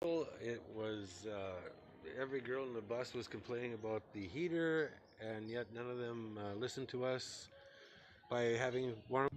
It was every girl in the bus was complaining about the heater, and yet none of them listened to us by having warm.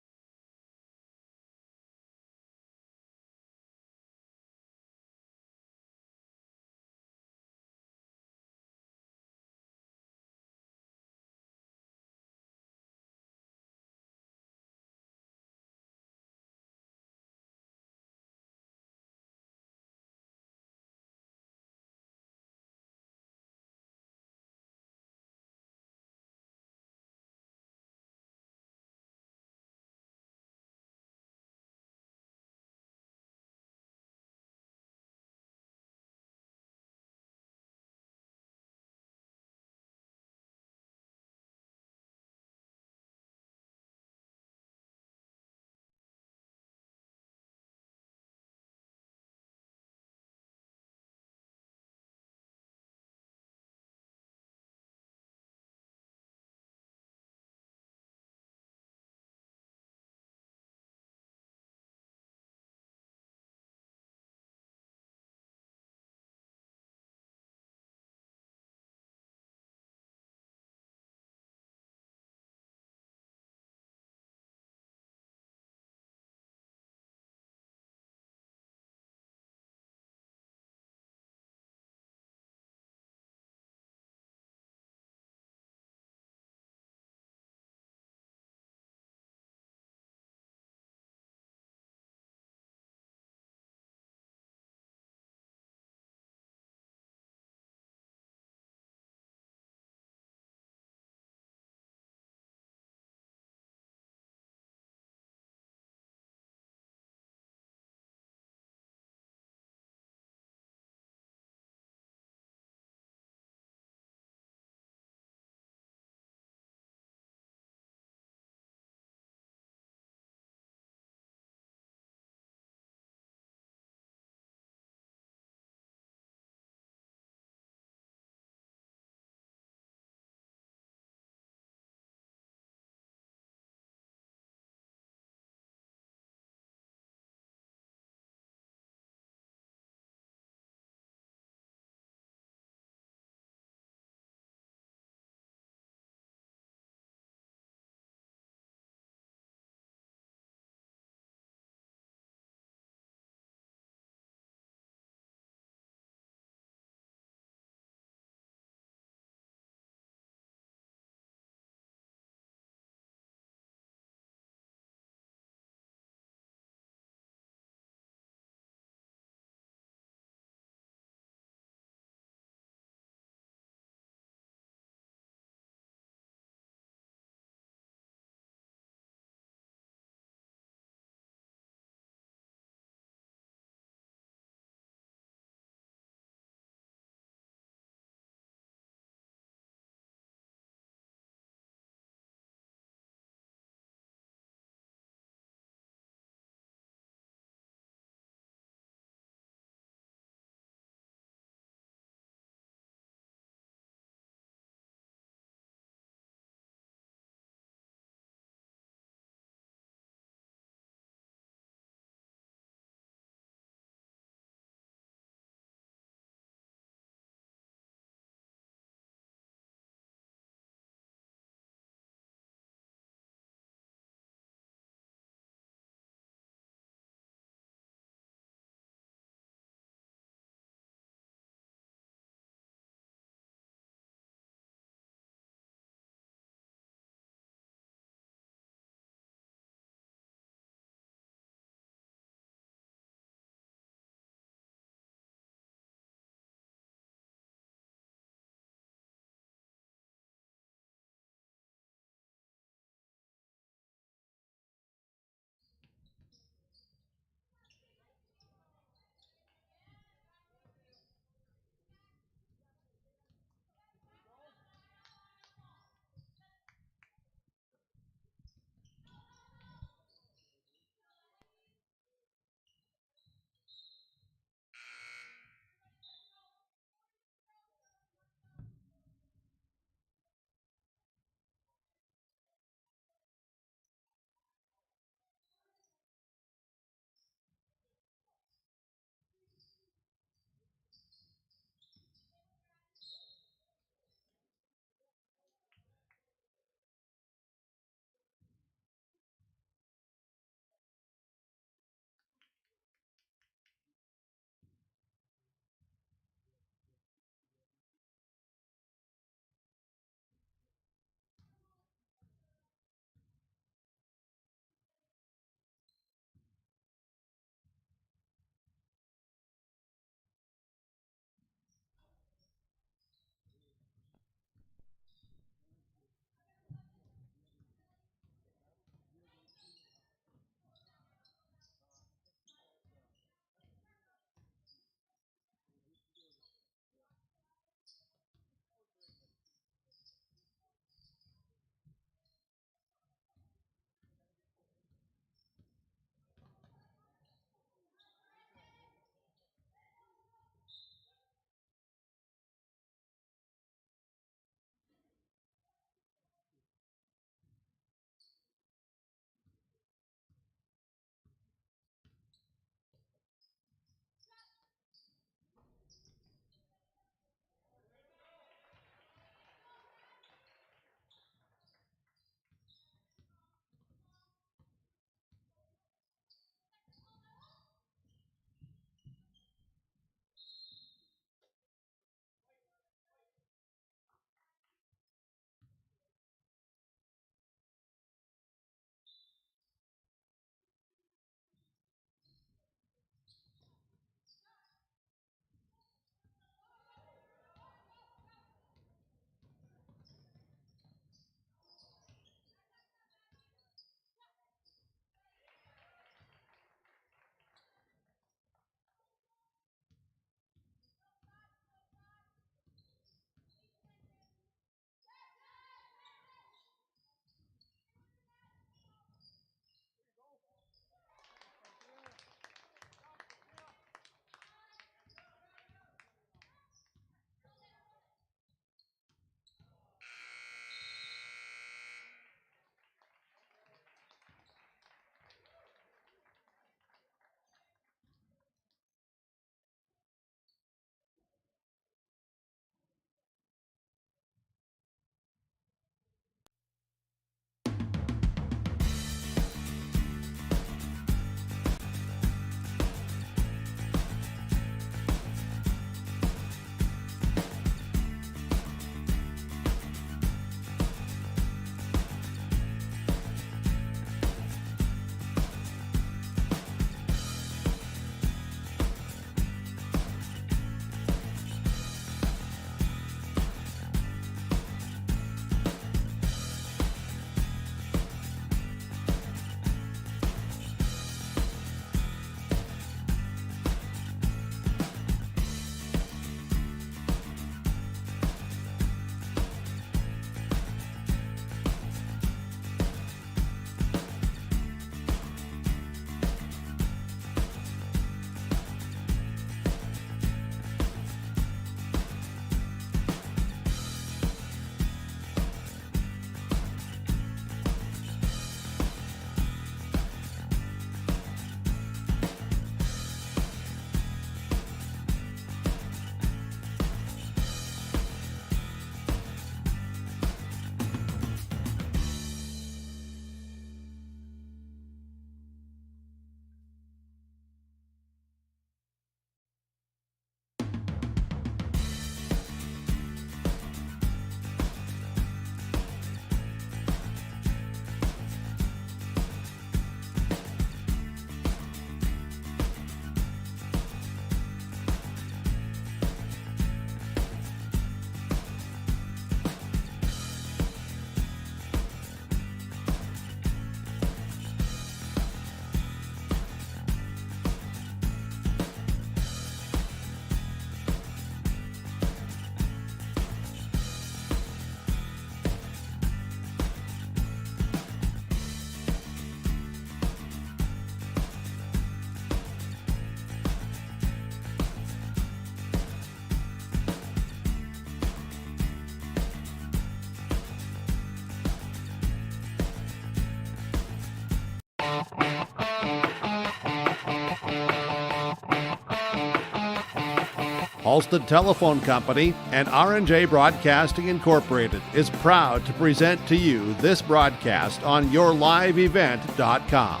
Halstead Telephone Company and R&J Broadcasting Incorporated is proud to present to you this broadcast on yourliveevent.com.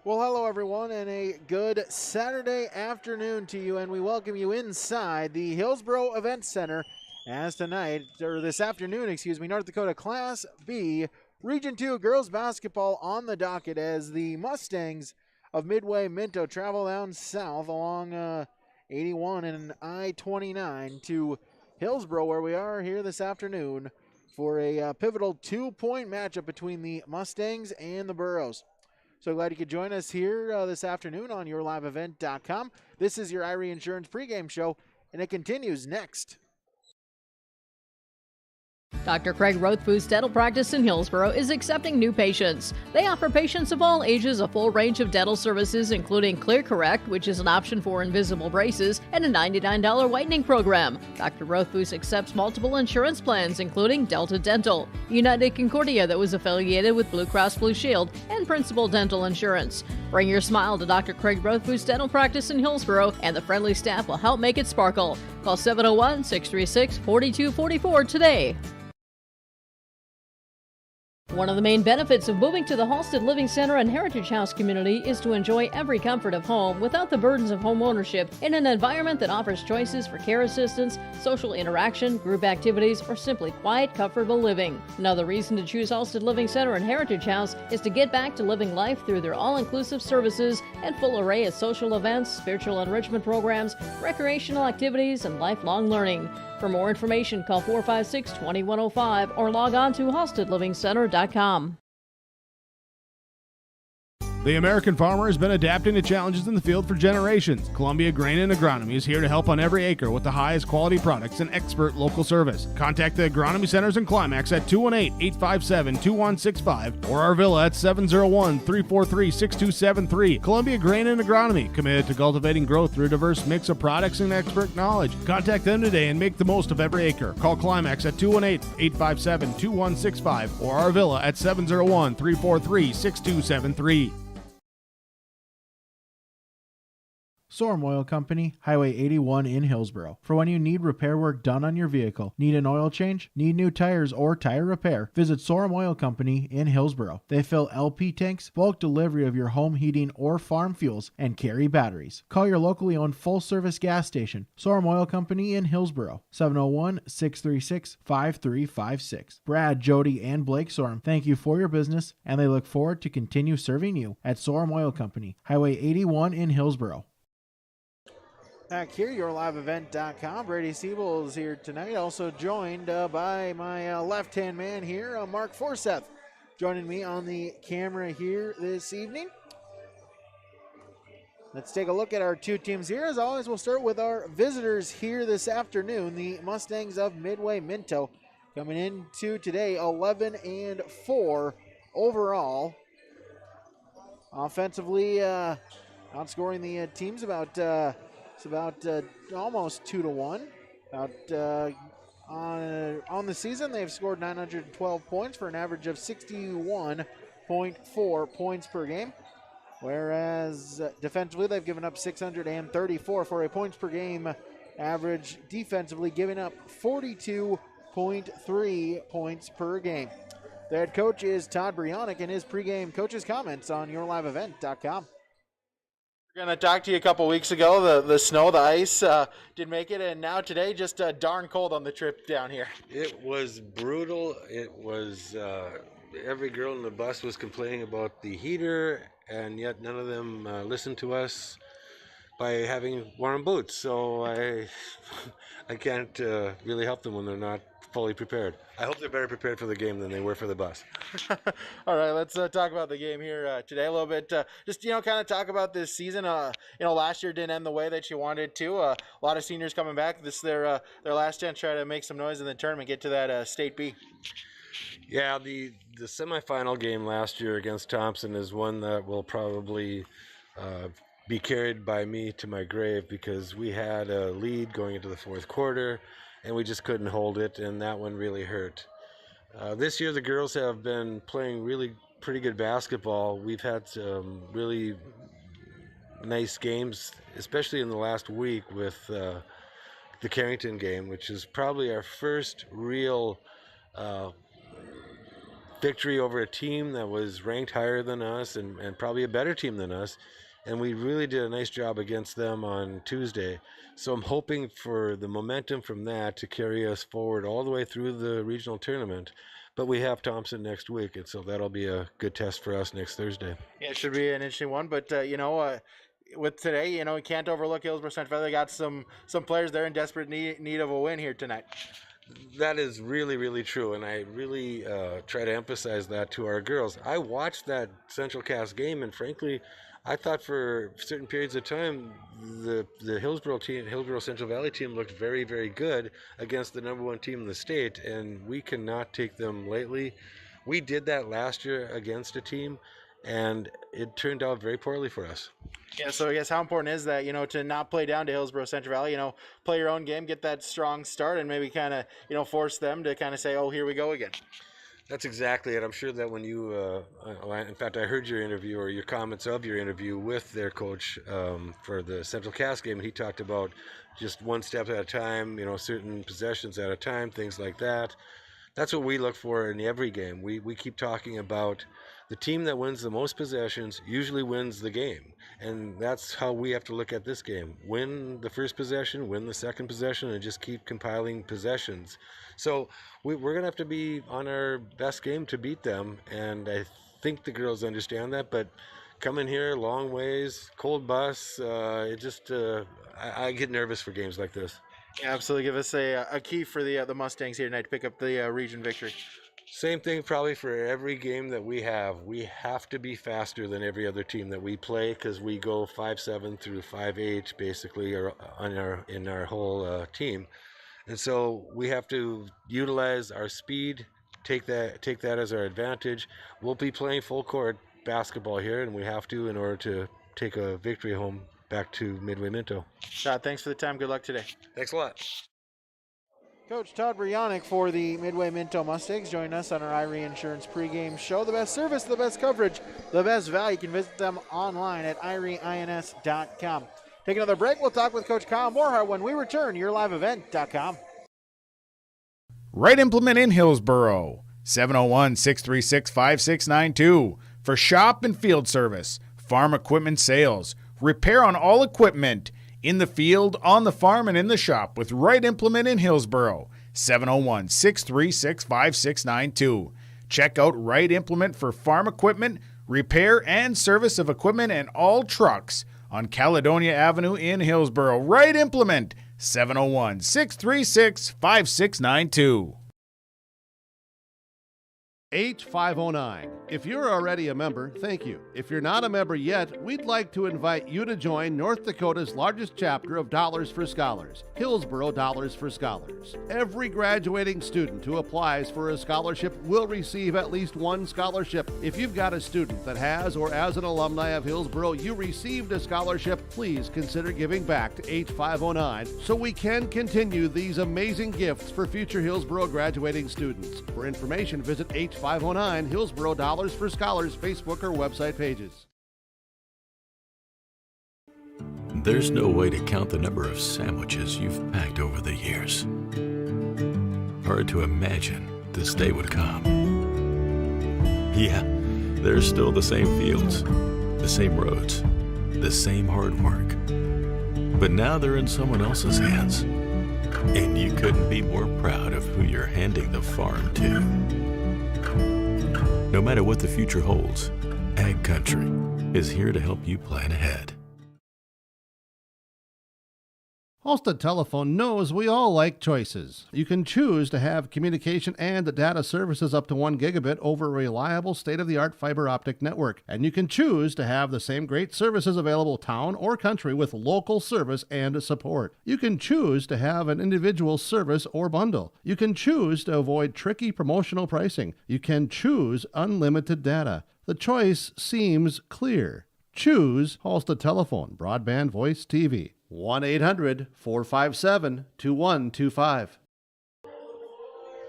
Well, hello everyone, and a good Saturday afternoon to you, and we welcome you inside the Hillsboro Event Center as this afternoon, North Dakota Class B Region 2 girls basketball on the docket as the Mustangs of Midway Minto travel down south along 81 and I-29 to Hillsboro, where we are here this afternoon for a pivotal 2-point matchup between the Mustangs and the Burros. So glad you could join us here this afternoon on yourliveevent.com. This is your Irie Insurance pregame show, and it continues next. Dr. Craig Rothfuss Dental Practice in Hillsboro is accepting new patients. They offer patients of all ages a full range of dental services, including Clear Correct, which is an option for invisible braces, and a $99 whitening program. Dr. Rothfuss accepts multiple insurance plans, including Delta Dental, United Concordia that was affiliated with Blue Cross Blue Shield, and Principal Dental Insurance. Bring your smile to Dr. Craig Rothfuss Dental Practice in Hillsboro, and the friendly staff will help make it sparkle. Call 701-636-4244 today. One of the main benefits of moving to the Halstead Living Center and Heritage House community is to enjoy every comfort of home without the burdens of home ownership in an environment that offers choices for care assistance, social interaction, group activities, or simply quiet, comfortable living. Another reason to choose Halstead Living Center and Heritage House is to get back to living life through their all-inclusive services and full array of social events, spiritual enrichment programs, recreational activities, and lifelong learning. For more information, call 456-2105 or log on to halsteadlivingcenter.com. The American farmer has been adapting to challenges in the field for generations. Columbia Grain and Agronomy is here to help on every acre with the highest quality products and expert local service. Contact the agronomy centers in Climax at 218-857-2165 or our villa at 701-343-6273. Columbia Grain and Agronomy, committed to cultivating growth through a diverse mix of products and expert knowledge. Contact them today and make the most of every acre. Call Climax at 218-857-2165 or our villa at 701-343-6273. Sorum Oil Company, Highway 81 in Hillsboro. For when you need repair work done on your vehicle, need an oil change, need new tires, or tire repair, visit Sorum Oil Company in Hillsboro. They fill LP tanks, bulk delivery of your home heating or farm fuels, and carry batteries. Call your locally owned full-service gas station, Sorum Oil Company in Hillsboro, 701-636-5356. Brad, Jody, and Blake Sorum thank you for your business, and they look forward to continue serving you at Sorum Oil Company, Highway 81 in Hillsboro. Back here, yourliveevent.com. Brady Siebel is here tonight, also joined by my left-hand man here, Mark Forseth, joining me on the camera here this evening. Let's take a look at our two teams here. As always, we'll start with our visitors here this afternoon, the Mustangs of Midway Minto, coming into today 11-4 overall. Offensively, outscoring the teams about almost 2-1. On the season, they've scored 912 points for an average of 61.4 points per game. Whereas defensively, they've given up 634 for a points per game average. Defensively, giving up 42.3 points per game. The head coach is Todd Brionic, and his pregame coach's comments on yourliveevent.com. We're going to talk to you a couple weeks ago. The snow, the ice did make it, and now today just darn cold on the trip down here. It was brutal. It was every girl in the bus was complaining about the heater, and yet none of them listened to us by having warm boots. So I can't really help them when they're not fully prepared. I hope they're better prepared for the game than they were for the bus. All right, let's talk about the game here today a little bit. Just kind of talk about this season. Last year didn't end the way that you wanted to. A lot of seniors coming back. This is their last chance to try to make some noise in the tournament, get to that State B. Yeah, the semifinal game last year against Thompson is one that will probably be carried by me to my grave, because we had a lead going into the fourth quarter and we just couldn't hold it, and that one really hurt. This year the girls have been playing really pretty good basketball. We've had some really nice games, especially in the last week with the Carrington game, which is probably our first real victory over a team that was ranked higher than us and probably a better team than us. And we really did a nice job against them on Tuesday. So I'm hoping for the momentum from that to carry us forward all the way through the regional tournament. But we have Thompson next week, and so that'll be a good test for us next Thursday. Yeah, it should be an interesting one. But with today, we can't overlook Hillsboro-Central. They got some players there in desperate need of a win here tonight. That is really, really true, and I really try to emphasize that to our girls. I watched that Central Cass game, and frankly, I thought for certain periods of time the Hillsboro team, Hillsboro Central Valley team, looked very, very good against the number one team in the state, and we cannot take them lightly. We did that last year against a team, and it turned out very poorly for us. Yeah, so I guess how important is that, to not play down to Hillsboro-Central Valley, play your own game, get that strong start, and maybe kind of, force them to kind of say, oh, here we go again. That's exactly it. I'm sure that when you, in fact, I heard your interview or your comments of your interview with their coach for the Central Cass game, and he talked about just one step at a time, certain possessions at a time, things like that. That's what we look for in every game. We keep talking about the team that wins the most possessions usually wins the game. And that's how we have to look at this game. Win the first possession, win the second possession, and just keep compiling possessions. So we're going to have to be on our best game to beat them. And I think the girls understand that. But coming here, long ways, cold bus, I get nervous for games like this. Yeah, absolutely. Give us a key for the Mustangs here tonight to pick up the region victory. Same thing probably for every game that we have. We have to be faster than every other team that we play because we go 5-7 through 5-8 basically in our whole team. And so we have to utilize our speed, take that as our advantage. We'll be playing full court basketball here, and we have to in order to take a victory home back to Midway Minto. Thanks for the time. Good luck today. Thanks a lot. Coach Todd Brianek for the Midway Minto Mustangs joining us on our IRE Insurance pregame show. The best service, the best coverage, the best value. You can visit them online at ireins.com. Take another break. We'll talk with Coach Kyle Morehart when we return. YourLiveEvent.com. Right Implement in Hillsboro, 701-636-5692. For shop and field service, farm equipment sales, repair on all equipment, in the field, on the farm, and in the shop with Right Implement in Hillsboro, 701-636-5692. Check out Right Implement for farm equipment, repair and service of equipment and all trucks on Caledonia Avenue in Hillsboro. Right Implement, 701-636-5692. H509. If you're already a member, thank you. If you're not a member yet, we'd like to invite you to join North Dakota's largest chapter of Dollars for Scholars, Hillsboro Dollars for Scholars. Every graduating student who applies for a scholarship will receive at least one scholarship. If you've got a student that has, or as an alumni of Hillsboro, you received a scholarship, please consider giving back to H509 so we can continue these amazing gifts for future Hillsboro graduating students. For information, visit H509 Hillsboro Dollars for Scholars Facebook or website pages. There's no way to count the number of sandwiches you've packed over the years. Hard to imagine this day would come. Yeah, there's still the same fields, the same roads, the same hard work. But now they're in someone else's hands. And you couldn't be more proud of who you're handing the farm to. No matter what the future holds, Ag Country is here to help you plan ahead. Halstead Telephone knows we all like choices. You can choose to have communication and data services up to 1 gigabit over a reliable state-of-the-art fiber optic network. And you can choose to have the same great services available town or country with local service and support. You can choose to have an individual service or bundle. You can choose to avoid tricky promotional pricing. You can choose unlimited data. The choice seems clear. Choose Halstead Telephone, broadband voice TV. 1-800-457-2125.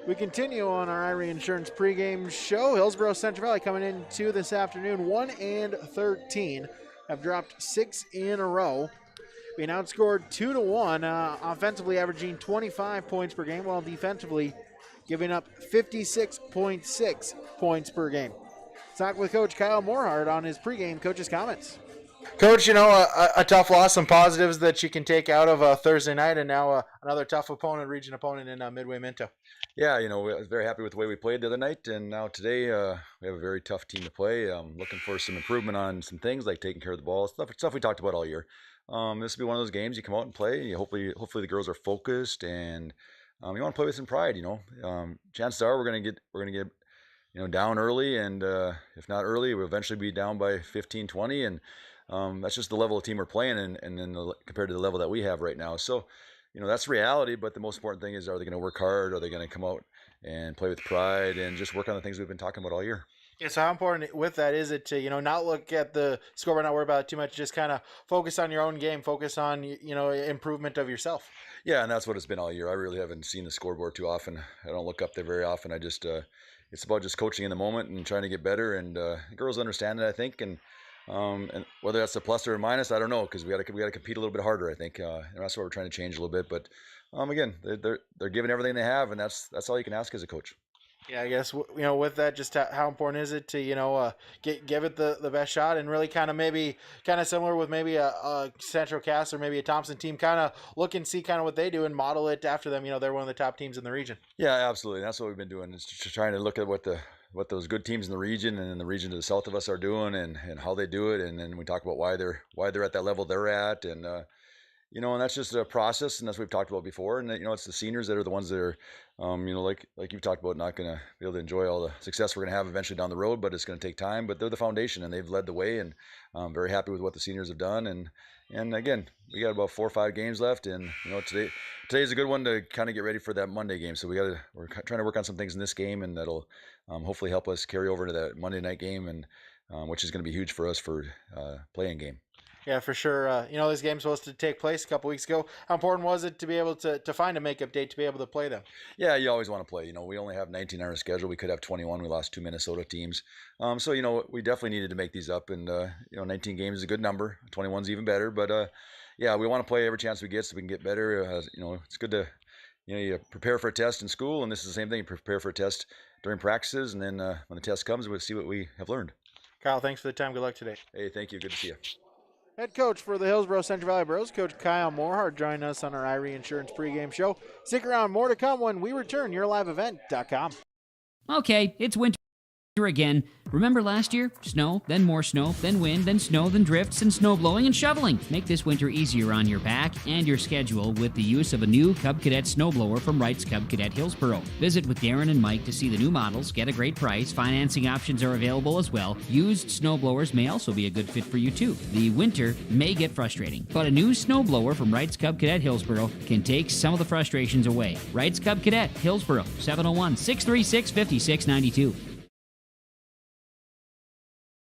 We continue on our IRE Insurance pregame show. Hillsboro-Central Valley coming into this afternoon 1-13 have dropped 6 in a row, being outscored 2-1, offensively averaging 25 points per game, while defensively giving up 56.6 points per game. Talk with Coach Kyle Morehart on his pregame coach's comments. Coach, a tough loss, some positives that you can take out of Thursday night, and now another tough opponent, region opponent in Midway Minto. Yeah, I was very happy with the way we played the other night, and now today we have a very tough team to play. Looking for some improvement on some things like taking care of the ball, stuff we talked about all year. This will be one of those games you come out and play. Hopefully the girls are focused, and you want to play with some pride. Chances are we're gonna get down early, and if not early, we'll eventually be down by 15, 20, and that's just the level of team we're playing, and then compared to the level that we have right now. So, that's reality. But the most important thing is, are they going to work hard? Are they going to come out and play with pride and just work on the things we've been talking about all year? Yeah, so how important with that is it to, not look at the score, not worry about it too much, just kind of focus on your own game, focus on, improvement of yourself? Yeah, and that's what it's been all year. I really haven't seen the scoreboard too often. I don't look up there very often. I just, it's about just coaching in the moment and trying to get better. And girls understand it, I think. And whether that's a plus or a minus, I don't know, because we got to compete a little bit harder, I think. And that's what we're trying to change a little bit. But again, they're giving everything they have, and that's all you can ask as a coach. Yeah, I guess, with that, just how important is it to, give it the best shot, and really kind of similar with maybe a Central Cass or maybe a Thompson team, kind of look and see kind of what they do and model it after them. They're one of the top teams in the region. Yeah, absolutely. That's what we've been doing, is just trying to look at what those good teams in the region and in the region to the south of us are doing, and how they do it. And then we talk about why they're at that level they're at. And, and that's just a process, and that's what we've talked about before. And, it's the seniors that are the ones that are, like you've talked about, not going to be able to enjoy all the success we're going to have eventually down the road, but it's going to take time. But they're the foundation, and they've led the way, and I'm very happy with what the seniors have done. And again, we got about 4 or 5 games left, and, today's a good one to kind of get ready for that Monday game. So we're trying to work on some things in this game, and that'll hopefully help us carry over to that Monday night game, and which is going to be huge for us for playing game. Yeah, for sure. This game's supposed to take place a couple weeks ago. How important was it to be able to find a makeup date to be able to play them? Yeah, you always want to play. We only have 19 on our schedule. We could have 21. We lost 2 Minnesota teams. So, we definitely needed to make these up. And, 19 games is a good number. 21's even better. But, yeah, we want to play every chance we get so we can get better. It's good to, you prepare for a test in school. And this is the same thing. You prepare for a test during practices. And then when the test comes, we'll see what we have learned. Kyle, thanks for the time. Good luck today. Hey, thank you. Good to see you. Head coach for the Hillsboro-Central Valley Bros, Coach Kyle Morehart, joining us on our Irie Insurance pregame show. Stick around, more to come when we return. YourLiveEvent.com. Okay, it's winter again. Remember last year? Snow, then more snow, then wind, then snow, then drifts, and snow blowing and shoveling. Make this winter easier on your back and your schedule with the use of a new Cub Cadet snowblower from Wright's Cub Cadet Hillsboro. Visit with Darren and Mike to see the new models, get a great price. Financing options are available as well. Used snowblowers may also be a good fit for you too. The winter may get frustrating, but a new snowblower from Wright's Cub Cadet Hillsboro can take some of the frustrations away. Wright's Cub Cadet Hillsboro, 701-636-5692.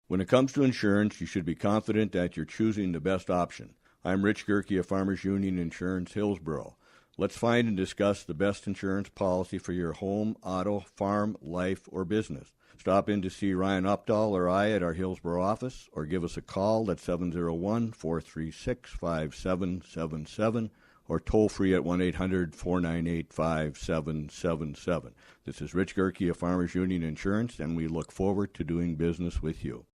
When it comes to insurance, you should be confident that you're choosing the best option. I'm Rich Gerke of Farmers Union Insurance, Hillsboro. Let's find and discuss the best insurance policy for your home, auto, farm, life, or business. Stop in to see Ryan Updahl or I at our Hillsboro office, or give us a call at 701-436-5777, or toll free at 1-800-498-5777. This is Rich Gerke of Farmers Union Insurance, and we look forward to doing business with you.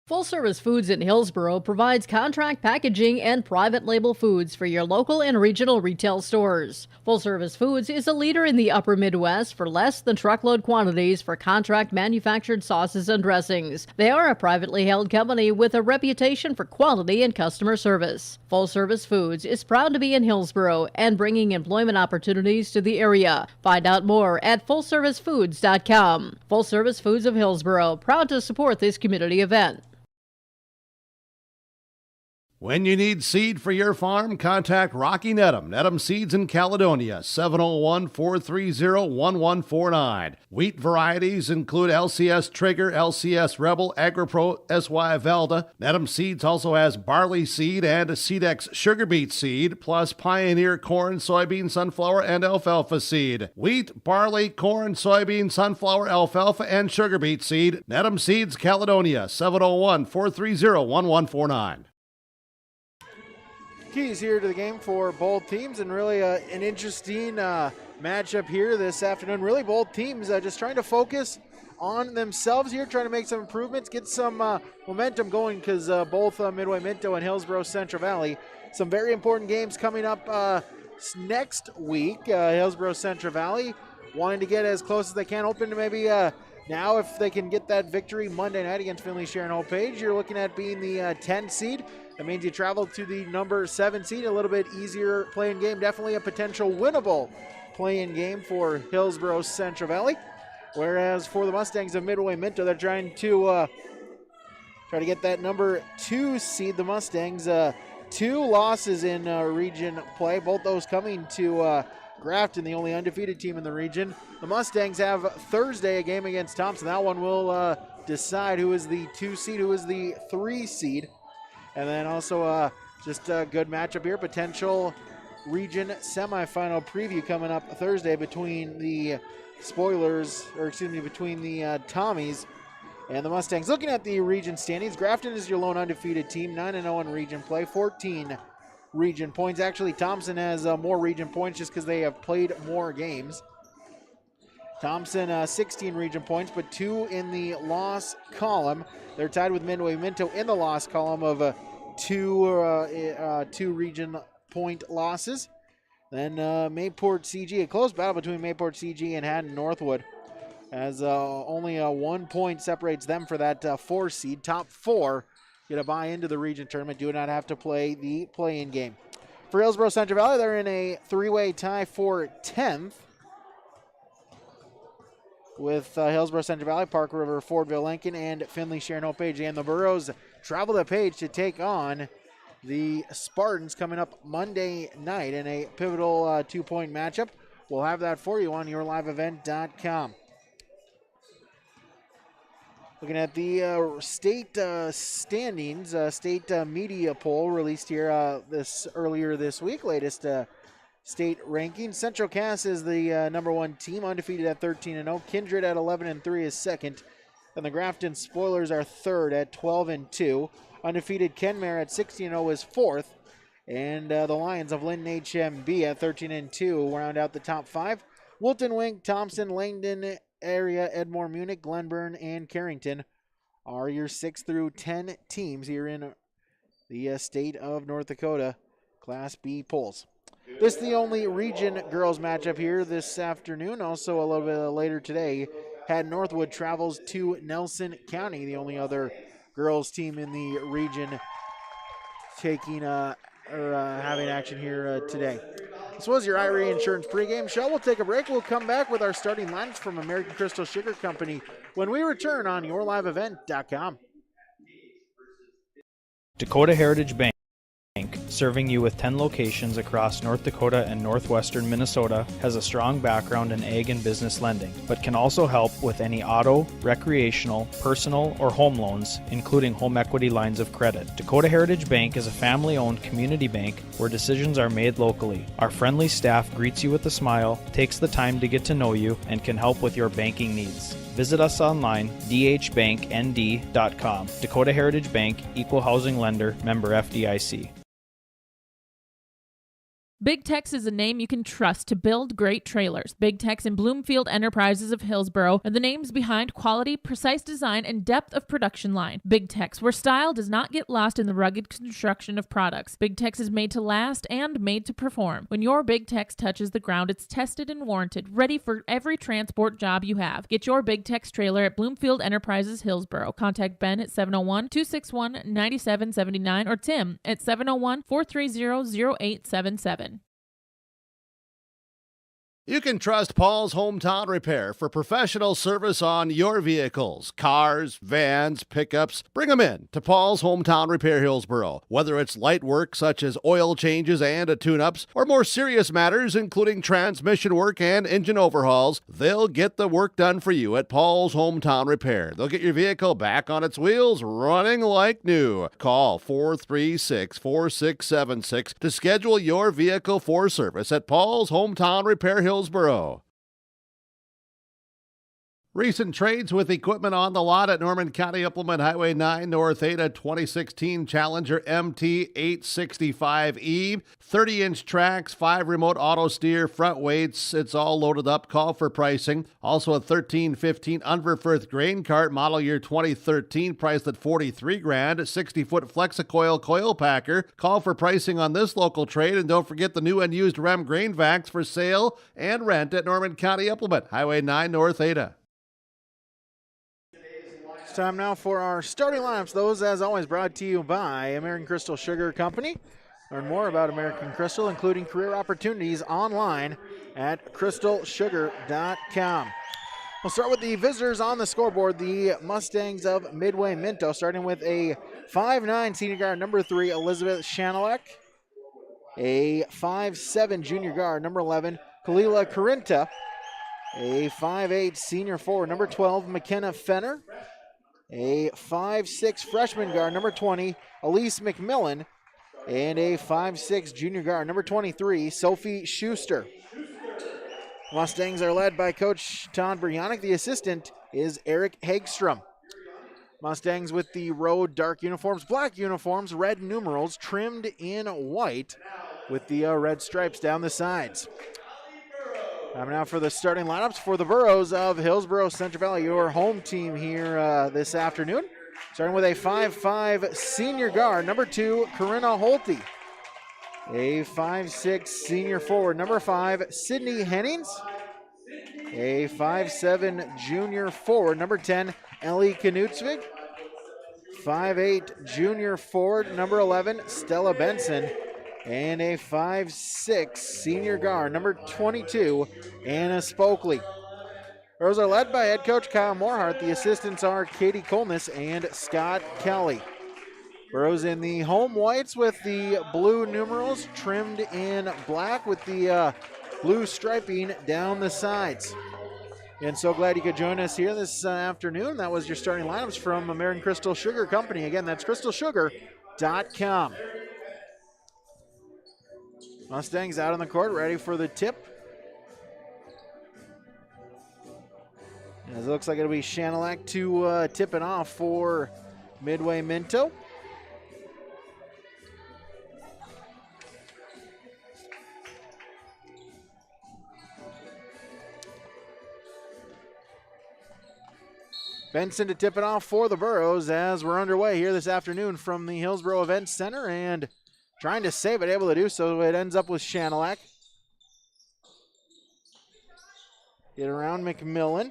Full Service Foods in Hillsboro provides contract packaging and private label foods for your local and regional retail stores. Full Service Foods is a leader in the upper Midwest for less than truckload quantities for contract manufactured sauces and dressings. They are a privately held company with a reputation for quality and customer service. Full Service Foods is proud to be in Hillsboro and bringing employment opportunities to the area. Find out more at FullServiceFoods.com. Full Service Foods of Hillsboro, proud to support this community event. When you need seed for your farm, contact Rocky Nedham. Nedham Seeds in Caledonia, 701-430-1149. Wheat varieties include LCS Trigger, LCS Rebel, AgriPro, SY Velda. Nedham Seeds also has barley seed and Seedex sugar beet seed, plus Pioneer corn, soybean, sunflower, and alfalfa seed. Wheat, barley, corn, soybean, sunflower, alfalfa, and sugar beet seed. Nedham Seeds, Caledonia, 701-430-1149. Keys here to the game for both teams, and really an interesting matchup here this afternoon. Really both teams just trying to focus on themselves here, trying to make some improvements, get some momentum going, because both Midway Minto and Hillsboro-Central Valley, some very important games coming up next week. Hillsboro-Central Valley wanting to get as close as they can, hoping to maybe now if they can get that victory Monday night against Finley Sharon Page, you're looking at being the 10 seed. That means you travel to the number 7 seed, a little bit easier playing game. Definitely a potential winnable playing game for Hillsboro-Central Valley. Whereas for the Mustangs of Midway Minto, they're trying to get that number 2 seed. The Mustangs, 2 losses in region play, both those coming to Grafton, the only undefeated team in the region. The Mustangs have Thursday a game against Thompson. That one will decide who is the 2 seed, who is the 3 seed. And then also just a good matchup here, potential region semifinal preview coming up Thursday between the between the Tommies and the Mustangs. Looking at the region standings, Grafton is your lone undefeated team, 9-0 in region play, 14 region points. Actually, Thompson has more region points just because they have played more games. Thompson, 16 region points, but 2 in the loss column. They're tied with Midway Minto in the loss column of 2 region point losses. Then Mayport CG, a close battle between Mayport CG and Haddon Northwood, as only 1 point separates them for that 4 seed. Top 4 get a bye into the region tournament, do not have to play the play-in game. For Hillsboro-Central Valley, they're in a 3-way tie for 10th. With Hillsboro-Central Valley, Park River, Fordville, Lincoln, and Finley Sharon Page. And the Burros travel to Page to take on the Spartans coming up Monday night in a pivotal 2-point matchup. We'll have that for you on yourliveevent.com. Looking at the state standings, state media poll released here earlier this week, latest state rankings. Central Cass is the number 1 team, undefeated at 13-0. Kindred at 11-3 is second. And the Grafton Spoilers are third at 12-2. Undefeated Kenmare at 16-0 is fourth. And the Lions of Linden HMB at 13-2 round out the top 5. Woolton, Wink, Thompson, Langdon area, Edmore, Munich, Glenburn, and Carrington are your 6 through 10 teams here in the state of North Dakota Class B polls. This is the only region girls matchup here this afternoon. Also a little bit later today, Haddon Northwood travels to Nelson County, the only other girls team in the region taking having action here today. This was your IRA Insurance pregame show. We'll take a break. We'll come back with our starting lines from American Crystal Sugar Company when we return on yourliveevent.com. Dakota Heritage Bank, serving you with 10 locations across North Dakota and northwestern Minnesota, has a strong background in ag and business lending, but can also help with any auto, recreational, personal, or home loans, including home equity lines of credit. Dakota Heritage Bank is a family-owned community bank where decisions are made locally. Our friendly staff greets you with a smile, takes the time to get to know you, and can help with your banking needs. Visit us online, dhbanknd.com. Dakota Heritage Bank, Equal Housing Lender, member FDIC. Big Tex is a name you can trust to build great trailers. Big Tex and Bloomfield Enterprises of Hillsboro are the names behind quality, precise design, and depth of production line. Big Tex, where style does not get lost in the rugged construction of products. Big Tex is made to last and made to perform. When your Big Tex touches the ground, it's tested and warranted, ready for every transport job you have. Get your Big Tex trailer at Bloomfield Enterprises Hillsboro. Contact Ben at 701-261-9779 or Tim at 701-430-0877. You can trust Paul's Hometown Repair for professional service on your vehicles, cars, vans, pickups. Bring them in to Paul's Hometown Repair Hillsboro. Whether it's light work such as oil changes and tune-ups, or more serious matters including transmission work and engine overhauls, they'll get the work done for you at Paul's Hometown Repair. They'll get your vehicle back on its wheels, running like new. Call 436-4676 to schedule your vehicle for service at Paul's Hometown Repair Hillsboro. Recent trades with equipment on the lot at Norman County Implement Highway 9 North Ada 2016 Challenger MT865E, 30-inch tracks, 5 remote auto steer, front weights. It's all loaded up. Call for pricing. Also a 1315 Unverfirth grain cart, model year 2013, priced at $43,000. 60-foot Flexicoil coil packer. Call for pricing on this local trade, and don't forget the new and used Rem grain vacs for sale and rent at Norman County Implement Highway 9 North Ada. Time now for our starting lineups. Those, as always, brought to you by American Crystal Sugar Company. Learn more about American Crystal, including career opportunities, online at crystalsugar.com. We'll start with the visitors on the scoreboard, the Mustangs of Midway Minto, starting with a 5'9 senior guard, number 3, Elizabeth Shanalek. A 5'7 junior guard, number 11, Kalila Carinta. A 5'8 senior forward, number 12, McKenna Fenner. A 5'6 freshman guard, number 20, Elise McMillan. And a 5'6 junior guard, number 23, Sophie Schuster. Mustangs are led by Coach Todd Brianic. The assistant is Eric Hagstrom. Mustangs with the road dark uniforms, black uniforms, red numerals, trimmed in white with the red stripes down the sides. Time now for the starting lineups for the Burros of Hillsboro-Central Valley, your home team here this afternoon. Starting with a 5'5 senior guard, number 2, Corinna Holte. A 5'6 senior forward, number 5, Sydney Hennings. A 5'7 junior forward, number 10, Ellie Knutsvig. 5'8 junior forward, number 11, Stella Benson. And a 5'6 senior guard, number 22, Anna Spokley. Those are led by head coach Kyle Morehart. The assistants are Katie Colness and Scott Kelly. Burrows in the home whites with the blue numerals, trimmed in black with the blue striping down the sides. And so glad you could join us here this afternoon. That was your starting lineups from American Crystal Sugar Company. Again, that's crystalsugar.com. Mustangs out on the court, ready for the tip. As it looks like it'll be Shanalak to tip it off for Midway Minto. Benson to tip it off for the Burros as we're underway here this afternoon from the Hillsboro Events Center, and trying to save it, able to do so. It ends up with Shanalak. Get around McMillan.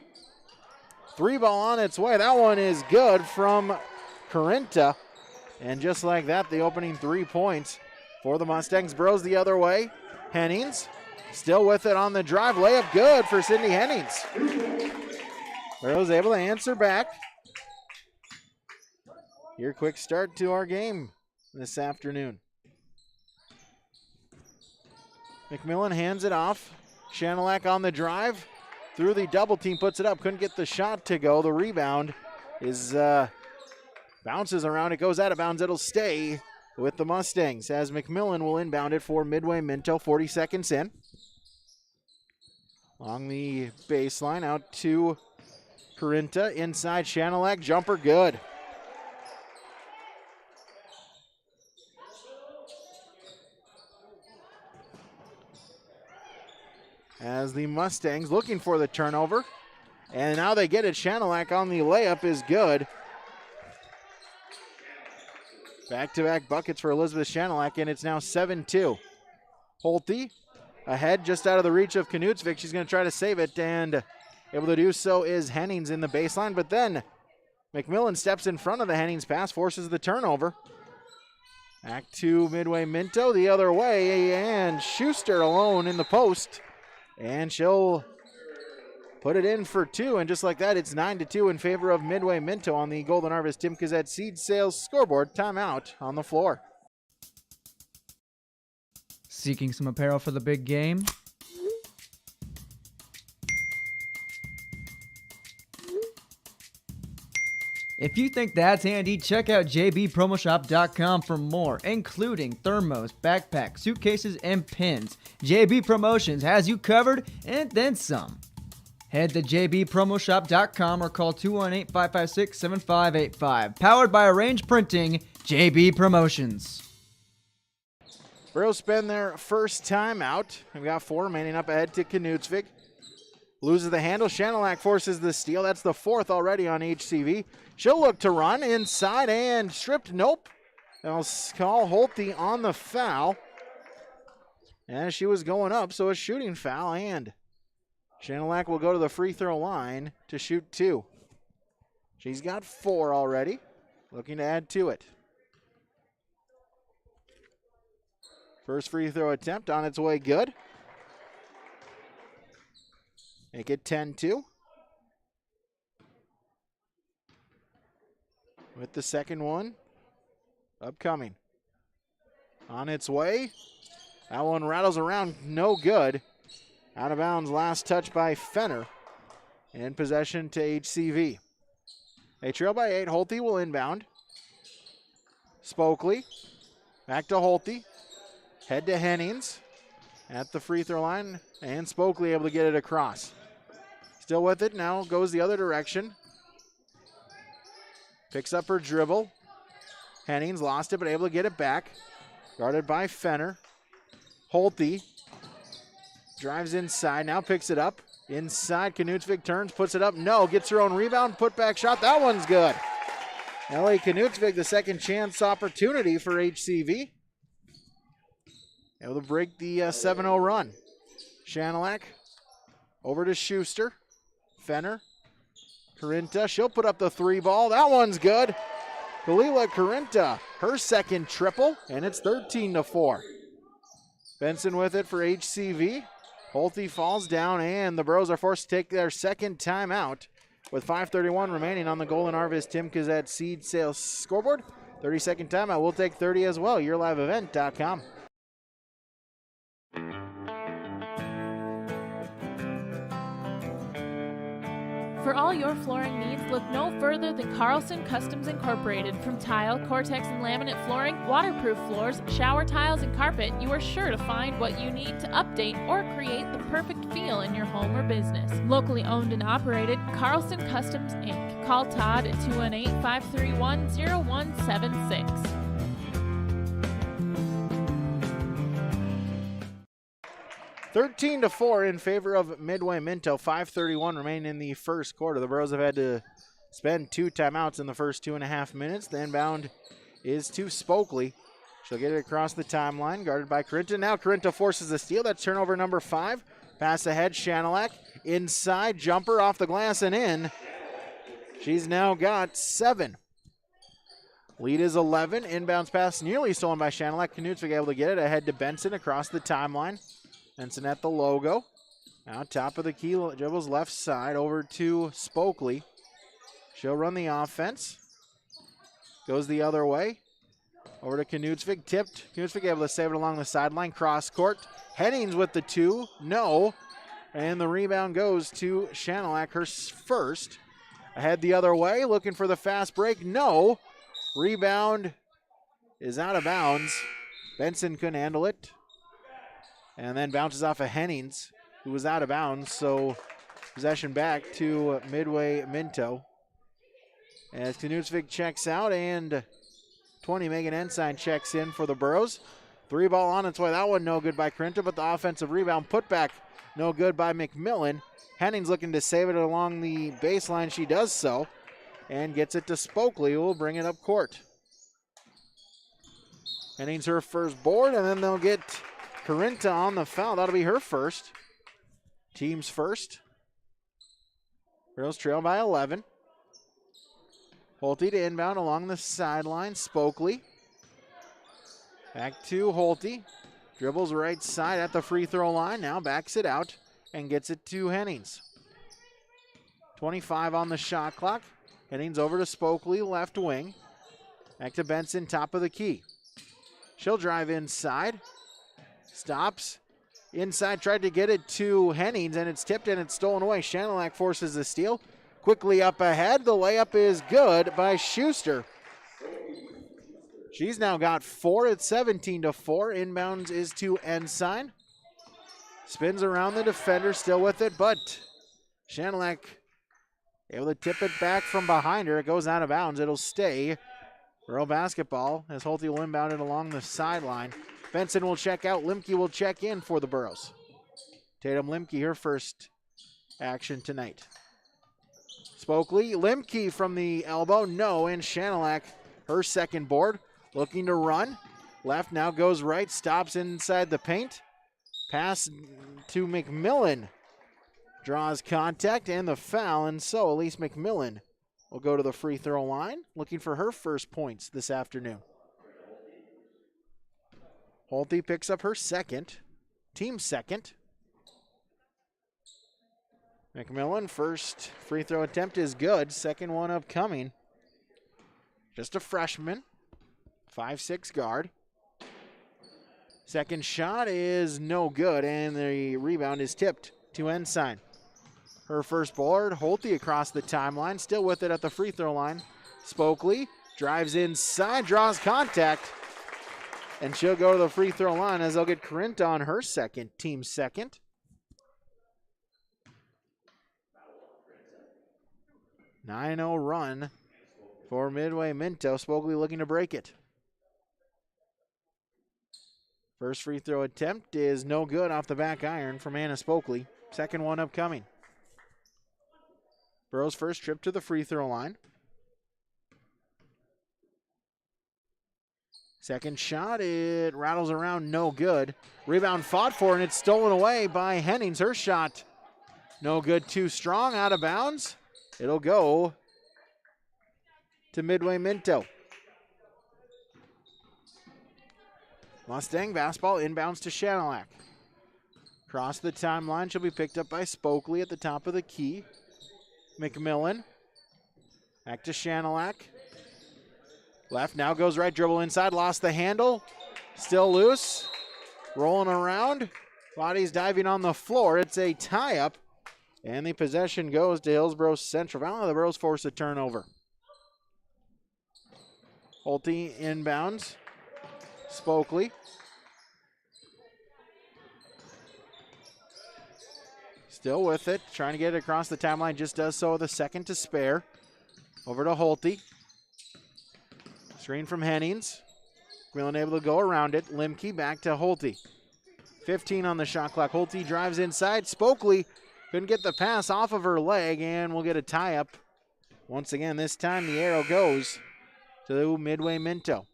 3-ball on its way. That one is good from Carinta. And just like that, the opening 3 points for the Mustangs. Burrows the other way. Hennings still with it on the drive. Layup good for Sydney Hennings. Burrows able to answer back. Your quick start to our game this afternoon. McMillan hands it off. Shanalak on the drive. Through the double team, puts it up. Couldn't get the shot to go. The rebound is bounces around. It goes out of bounds. It'll stay with the Mustangs as McMillan will inbound it for Midway Minto. 40 seconds in. Along the baseline out to Carinta. Inside Shanalak. Jumper good. As the Mustangs looking for the turnover. And now they get it. Shanalak on the layup is good. Back-to-back buckets for Elizabeth Shanalak, and it's now 7-2. Holte ahead, just out of the reach of Knutsvik. She's going to try to save it, and able to do so is Hennings in the baseline. But then McMillan steps in front of the Hennings pass, forces the turnover. Back to Midway Minto the other way, and Schuster alone in the post. And she'll put it in for 2, and just like that, it's 9-2 in favor of Midway Minto on the Golden Harvest Tim Kazette Seed Sales scoreboard. Timeout on the floor. Seeking some apparel for the big game? If you think that's handy, check out jbpromoshop.com for more, including thermos, backpacks, suitcases, and pins. JB Promotions has you covered and then some. Head to jbpromoshop.com or call 218-556-7585. Powered by Arrange Printing, JB Promotions. Bros spend their first time out. We've got 4 remaining up ahead to Knutsvik. Loses the handle. Shanilak forces the steal. That's the 4th already on HCV. She'll look to run inside and stripped. Nope. They'll call Holte on the foul. As she was going up, so a shooting foul, and Shanilak will go to the free throw line to shoot 2. She's got 4 already. Looking to add to it. First free throw attempt on its way good. Make it 10-2. With the second one upcoming. On its way. That one rattles around, no good. Out of bounds, last touch by Fenner. And possession to HCV. They trail by 8. Holte will inbound. Spokley. Back to Holte. Head to Hennings. At the free throw line. And Spokley able to get it across. Still with it. Now goes the other direction. Picks up her dribble. Hennings lost it, but able to get it back. Guarded by Fenner. Holte drives inside, now picks it up. Inside, Knutsvik turns, puts it up. No, gets her own rebound, put back shot. That one's good. LA Knutsvik, the second chance opportunity for HCV. Able to break the 7-0 run. Shanilak over to Schuster. Fenner. Carinta, she'll put up the 3 ball. That one's good. Kalila Carinta, her second triple, and it's 13-4. Benson with it for HCV. Holte falls down, and the Bros are forced to take their second timeout with 5:31 remaining on the Golden Harvest Tim Kazette Seed Sales scoreboard. 30-second timeout. We'll take 30 as well. YourLiveEvent.com. For all your flooring needs, look no further than Carlson Customs Incorporated. From tile, Cortex and laminate flooring, waterproof floors, shower tiles, and carpet, you are sure to find what you need to update or create the perfect feel in your home or business. Locally owned and operated, Carlson Customs, Inc. Call Todd at 218-531-0176. 13-4 in favor of Midway Minto. 5:31 remaining in the first quarter. The Bros have had to spend 2 timeouts in the first 2.5 minutes. The inbound is to Spokley. She'll get it across the timeline, guarded by Carinta. Now Carinta forces the steal. That's turnover number 5. Pass ahead, Shanilak. Inside, jumper off the glass and in. She's now got 7. Lead is 11. Inbounds pass nearly stolen by Shanilak. Knutsvik able to get it ahead to Benson across the timeline. Benson at the logo. Now top of the key, dribbles left side over to Spokley. She'll run the offense. Goes the other way. Over to Knutsvik. Tipped. Knutsvik able to save it along the sideline. Cross court. Hennings with the 2. No. And the rebound goes to Shanilak, her first. Ahead the other way. Looking for the fast break. No. Rebound is out of bounds. Benson couldn't handle it. And then bounces off of Hennings, who was out of bounds. So possession back to Midway Minto. As Knutsvik checks out and 20, Megan Ensign checks in for the Burros. 3 ball on its way. That one no good by Carinta, but the offensive rebound put back no good by McMillan. Hennings looking to save it along the baseline. She does so and gets it to Spokley, who will bring it up court. Hennings her first board, and then they'll get Carinta on the foul. That'll be her first. Team's first. Girls trail by 11. Holte to inbound along the sideline. Spokley. Back to Holte. Dribbles right side at the free throw line. Now backs it out. and gets it to Hennings. 25 on the shot clock. Hennings over to Spokley, left wing. Back to Benson, top of the key. She'll drive inside. Stops. Inside, tried to get it to Hennings, and it's tipped and it's stolen away. Shanilak forces the steal. Quickly up ahead. The layup is good by Schuster. She's now got 4 at 17-4. Inbounds is to Ensign. Spins around the defender, still with it, but Shanilak able to tip it back from behind her. It goes out of bounds. It'll stay Borough basketball as Holte will inbound it along the sideline. Benson will check out. Limke will check in for the Burros. Tatum Limke, her first action tonight. Spokley, Limke from the elbow, no, and Shanilak, her second board, looking to run. Left now goes right, stops inside the paint. Pass to McMillan. Draws contact and the foul, and so Elise McMillan will go to the free throw line, looking for her first points this afternoon. Holte picks up her second, team second. McMillan, first free throw attempt is good, second one upcoming. Just a freshman, 5'6" guard. Second shot is no good, and the rebound is tipped to Ensign. Her first board, Holte across the timeline, still with it at the free throw line. Spokley drives inside, draws contact, and she'll go to the free throw line as they'll get Corinta on her second, team second. A 9-0 run for Midway Minto. Spokley looking to break it. First free throw attempt is no good off the back iron from Anna Spokley. Second one upcoming. Burrow's first trip to the free throw line. Second shot, it rattles around, no good. Rebound fought for, and it's stolen away by Hennings. Her shot, no good, too strong, out of bounds. It'll go to Midway Minto. Mustang basketball inbounds to Shanilak. Across the timeline, she'll be picked up by Spokley at the top of the key. McMillan. Back to Shanilak. Left, now goes right, dribble inside, lost the handle. Still loose. Rolling around. Bodies diving on the floor. It's a tie-up. And the possession goes to Hillsboro-Central. Now the Burros force a turnover. Holte inbounds. Spokley. Still with it, trying to get it across the timeline, just does so with a second to spare. Over to Holte. Screen from Hennings. McMillan able to go around it. Limke back to Holte. 15 on the shot clock. Holte drives inside. Spokley couldn't get the pass off of her leg, and we'll get a tie-up. Once again, this time the arrow goes to Midway Minto.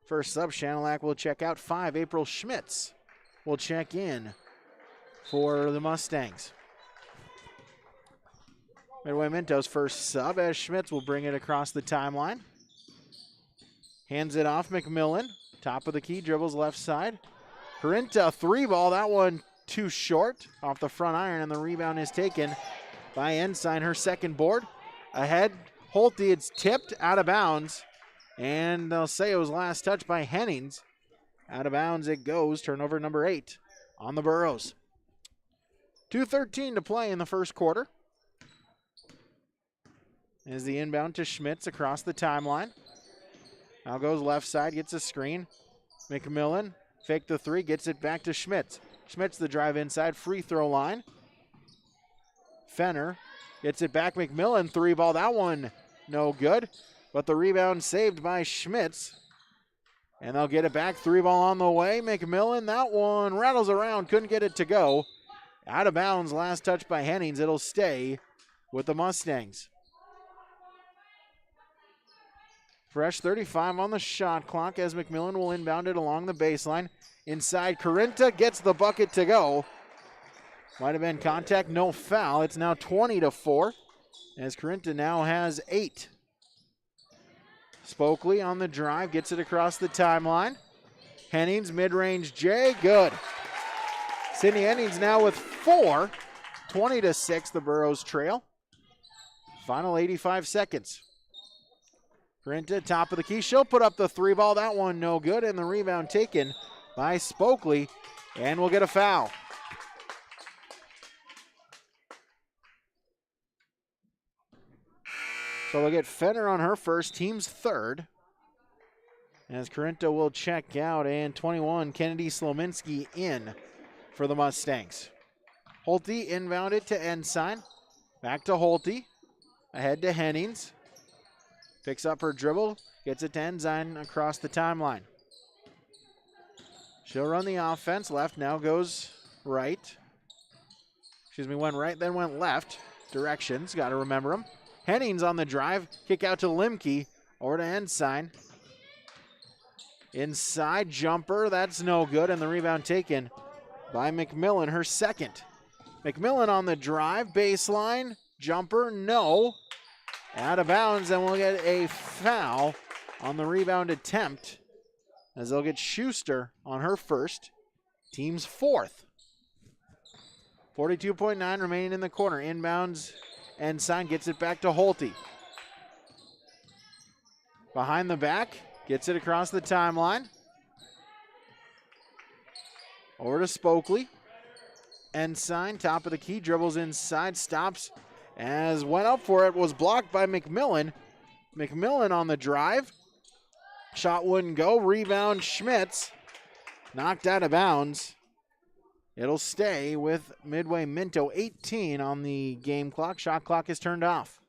First sub, Shanilak will check out 5. April Schmitz will check in for the Mustangs. Midway Minto's first sub as Schmitz will bring it across the timeline. Hands it off McMillan. Top of the key, dribbles left side. Corinta, 3-ball. That one too short off the front iron, and the rebound is taken by Ensign, her second board. Ahead, Holte, it's tipped out of bounds, and they'll say it was last touched by Hennings. Out of bounds it goes, turnover number 8 on the Burros. 2:13 to play in the first quarter. As the inbound to Schmitz across the timeline. Now goes left side, gets a screen. McMillan, fake the 3, gets it back to Schmitz. Schmitz the drive inside, free throw line. Fenner gets it back, McMillan, 3-ball. That one no good, but the rebound saved by Schmitz. And they'll get it back, 3-ball on the way. McMillan, that one rattles around, couldn't get it to go. Out of bounds, last touch by Hennings. It'll stay with the Mustangs. Fresh 35 on the shot clock as McMillan will inbound it along the baseline. Inside, Corinta gets the bucket to go. Might have been contact, no foul. It's now 20-4 as Corinta now has 8. Spokley on the drive, gets it across the timeline. Hennings, mid-range J, good. Sydney Hennings now with 4. 20-6, the Burros trail. Final 85 seconds. Corinta, top of the key. She'll put up the 3 ball. That one no good, and the rebound taken by Spokley, and we'll get a foul. So we'll get Fenner on her first, team's third. As Corinta will check out, and 21, Kennedy Slominski in for the Mustangs. Holte inbounded to Ensign. Back to Holte. Ahead to Hennings. Picks up her dribble. Gets it to Ensign across the timeline. She'll run the offense. Left now goes right. Went right, then went left. Directions, got to remember them. Hennings on the drive. Kick out to Limke. Over to Ensign. Inside jumper. That's no good. And the rebound taken by McMillan, her second. McMillan on the drive. Baseline. Jumper. No. Out of bounds. And we'll get a foul on the rebound attempt, as they'll get Schuster on her first. Team's fourth. 42.9 remaining in the corner. Inbounds. Ensign gets it back to Holte. Behind the back. Gets it across the timeline. Over to Spokley. Ensign, top of the key, dribbles inside, stops. As went up for it, was blocked by McMillan. McMillan on the drive. Shot wouldn't go. Rebound, Schmitz. Knocked out of bounds. It'll stay with Midway Minto. 18 on the game clock. Shot clock is turned off.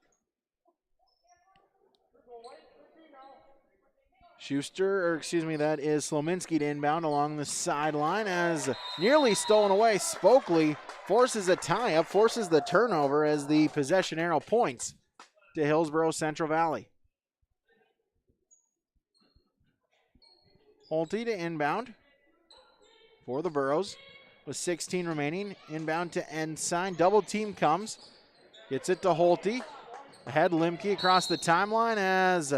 That is Slominski to inbound along the sideline, as nearly stolen away. Spokley forces a tie-up, forces the turnover as the possession arrow points to Hillsboro-Central Valley. Holte to inbound for the Burros with 16 remaining. Inbound to Ensign. Double team comes. Gets it to Holte. Ahead Limke across the timeline as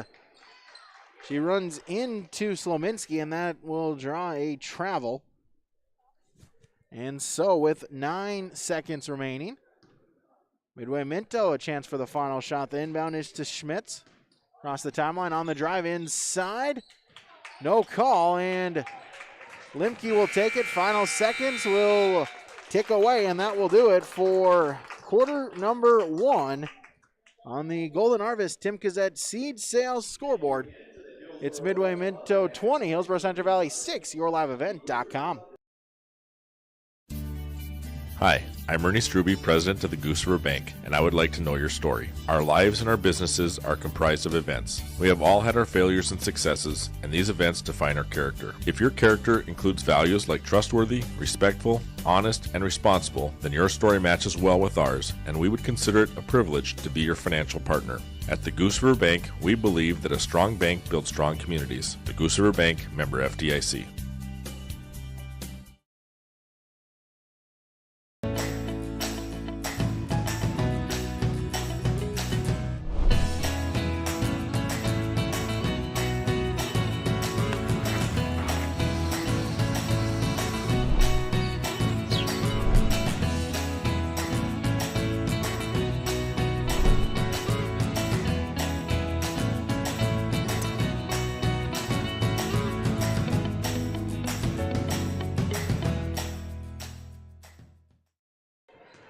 she runs into Slominski, and that will draw a travel. And so with 9 seconds remaining, Midway Minto a chance for the final shot. The inbound is to Schmitz. Across the timeline on the drive inside. No call, and Limke will take it. Final seconds will tick away, and that will do it for quarter number 1 on the Golden Harvest Tim Kazette Seed Sales scoreboard. It's Midway Minto 20, Hillsboro-Central Valley 6, yourliveevent.com. Hi, I'm Ernie Struby, president of the Goose River Bank, and I would like to know your story. Our lives and our businesses are comprised of events. We have all had our failures and successes, and these events define our character. If your character includes values like trustworthy, respectful, honest, and responsible, then your story matches well with ours, and we would consider it a privilege to be your financial partner. At the Goose River Bank, we believe that a strong bank builds strong communities. The Goose River Bank, member FDIC.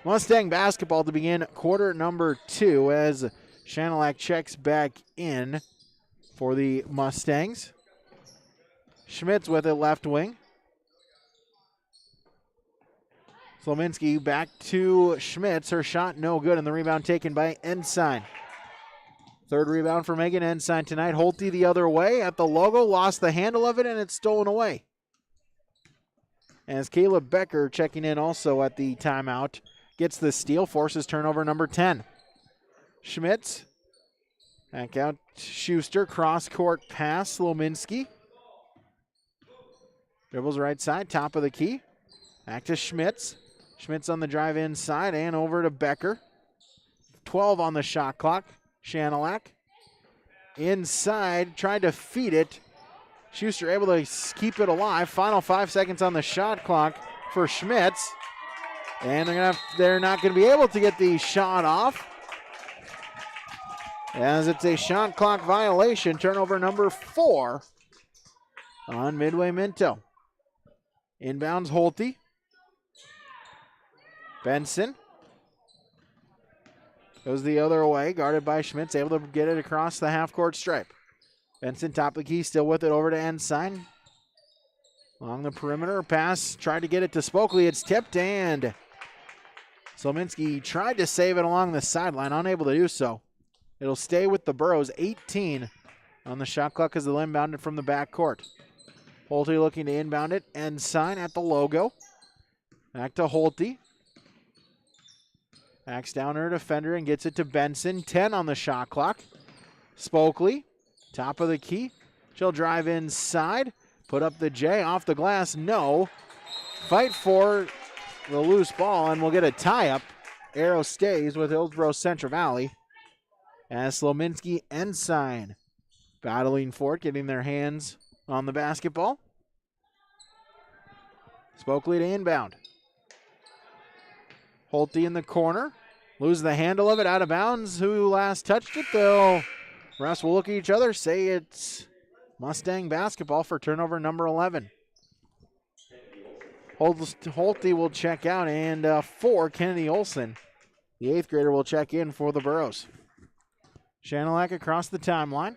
Mustang basketball to begin quarter number 2 as Shanilak checks back in for the Mustangs. Schmitz with it left wing. Slominski back to Schmitz. Her shot no good, and the rebound taken by Ensign. Third rebound for Megan Ensign tonight. Holte the other way at the logo, lost the handle of it, and it's stolen away. As Caleb Becker checking in also at the timeout. Gets the steal, forces turnover number 10. Schmitz. Back out Schuster, cross-court pass, Slominski. Dribbles right side, top of the key. Back to Schmitz. Schmitz on the drive inside and over to Becker. 12 on the shot clock. Shanilak. Inside, tried to feed it. Schuster able to keep it alive. Final 5 seconds on the shot clock. for Schmitz. And they're not going to be able to get the shot off, as it's a shot clock violation. Turnover number 4 on Midway Minto. Inbounds Holte. Benson goes the other way, guarded by Schmitz, able to get it across the half-court stripe. Benson, top of the key, still with it over to Ensign. Along the perimeter, pass, tried to get it to Spokley. It's tipped, and Slominski tried to save it along the sideline, unable to do so. It'll stay with the Burros. 18 on the shot clock as they'll inbound it from the backcourt. Holte looking to inbound it. Ensign at the logo. Back to Holte. Backs down her defender and gets it to Benson. 10 on the shot clock. Spokley, top of the key. She'll drive inside. Put up the J, off the glass, no. Fight for the loose ball, and we'll get a tie-up. Arrow stays with Hillsboro-Central Valley as Slominski Ensign battling for it, getting their hands on the basketball. Spokley to inbound. Holte in the corner. Lose the handle of it, out of bounds. Who last touched it, though? Refs will look at each other, say it's Mustang basketball for turnover number 11. Holte will check out, and for Kennedy Olson, the 8th grader, will check in for the Burros. Shanilak across the timeline.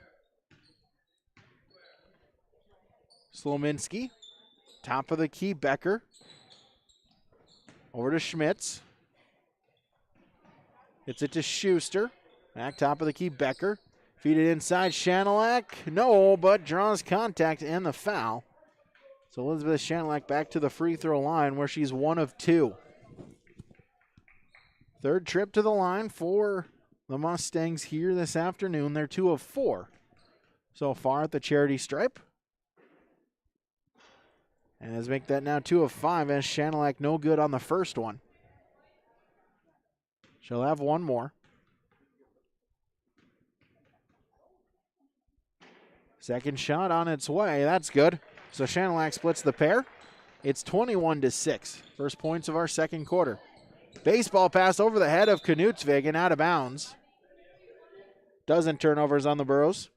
Slominski, top of the key, Becker. Over to Schmitz. Gets it to Schuster. Back top of the key, Becker. Feed it inside, Shanilak. No, but draws contact and the foul. So Elizabeth Shanilak back to the free throw line where she's 1 of 2. Third trip to the line for the Mustangs here this afternoon. They're 2 of 4 so far at the charity stripe. And let's make that now 2 of 5 as Shanilak no good on the first one. She'll have one more. Second shot on its way. That's good. So Shanilak splits the pair. It's 21-6. First points of our second quarter. Baseball pass over the head of Knutsvig and out of bounds. Dozen turnovers on the Burros.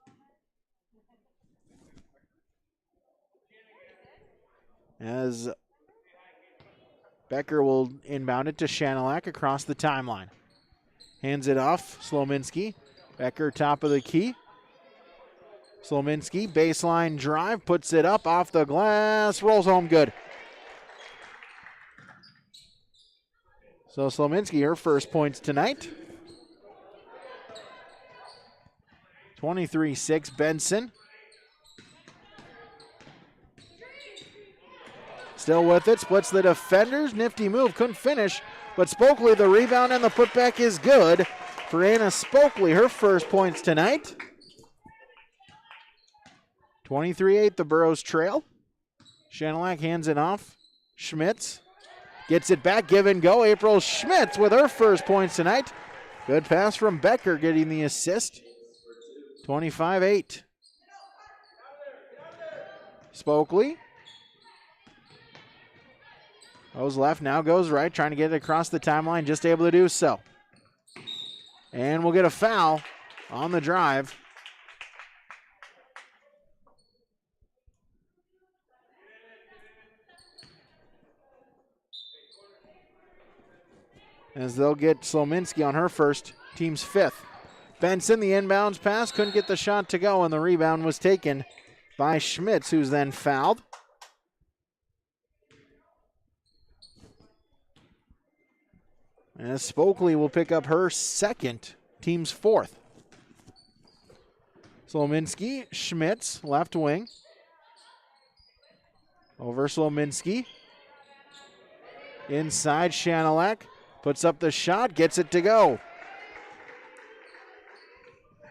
As Becker will inbound it to Shanilak across the timeline. Hands it off, Slominski. Becker top of the key. Slominski, baseline drive, puts it up off the glass, rolls home good. So Slominski, her first points tonight. 23-6, Benson. Still with it, splits the defenders. Nifty move, couldn't finish, but Spokley, the rebound and the putback is good for Anna Spokley, her first points tonight. 23-8, the Burros trail. Shanilak hands it off. Schmitz gets it back, give and go. April Schmitz with her first points tonight. Good pass from Becker getting the assist. 25-8. Spokley. Goes left, now goes right, trying to get it across the timeline, just able to do so. And we'll get a foul on the drive. As they'll get Slominski on her first, team's 5th. Benson, the inbounds pass, couldn't get the shot to go, and the rebound was taken by Schmitz, who's then fouled. As Spokley will pick up her second, team's 4th. Slominski, Schmitz, left wing. Over Slominski. Inside, Shanilak. Puts up the shot, gets it to go.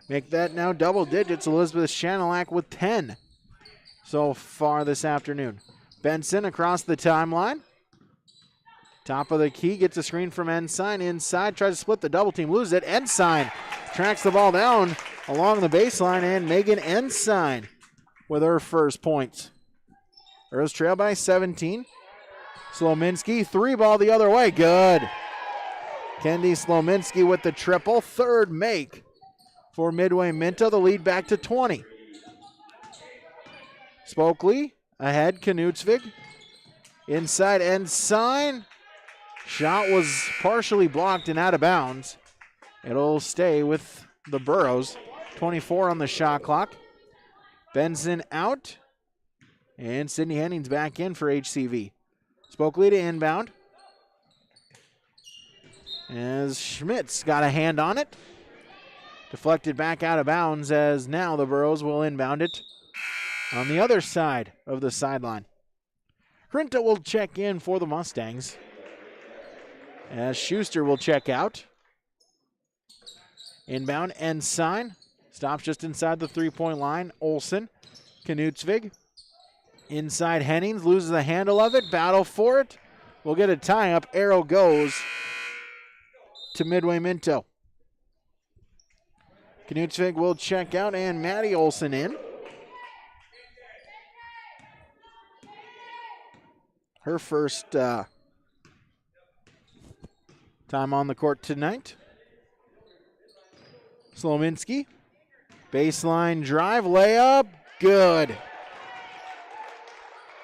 Make that now double digits. Elizabeth Shanilak with 10 so far this afternoon. Benson across the timeline. Top of the key, gets a screen from Ensign. Inside, tries to split the double team, loses it. Ensign tracks the ball down along the baseline, and Megan Ensign with her first points. Burros trail by 17. Slominski, 3-ball the other way, good. Kendi Slominski with the triple, third make for Midway Minto, the lead back to 20. Spokely ahead, Knutsvig. Inside Ensign. Shot was partially blocked and out of bounds. It'll stay with the Burros. 24 on the shot clock. Benson out. And Sydney Hennings back in for HCV. Spokely to inbound. As Schmitz got a hand on it. Deflected back out of bounds as now the Burros will inbound it on the other side of the sideline. Corinto will check in for the Mustangs as Schuster will check out. Inbound Ensign. Stops just inside the three-point line. Olsen. Knutsvig. Inside Hennings. Loses the handle of it. Battle for it. We'll get a tie-up. Arrow goes to Midway Minto. Knutsvig will check out and Maddie Olsen in. Her first time on the court tonight. Slominski. Baseline drive, layup, good.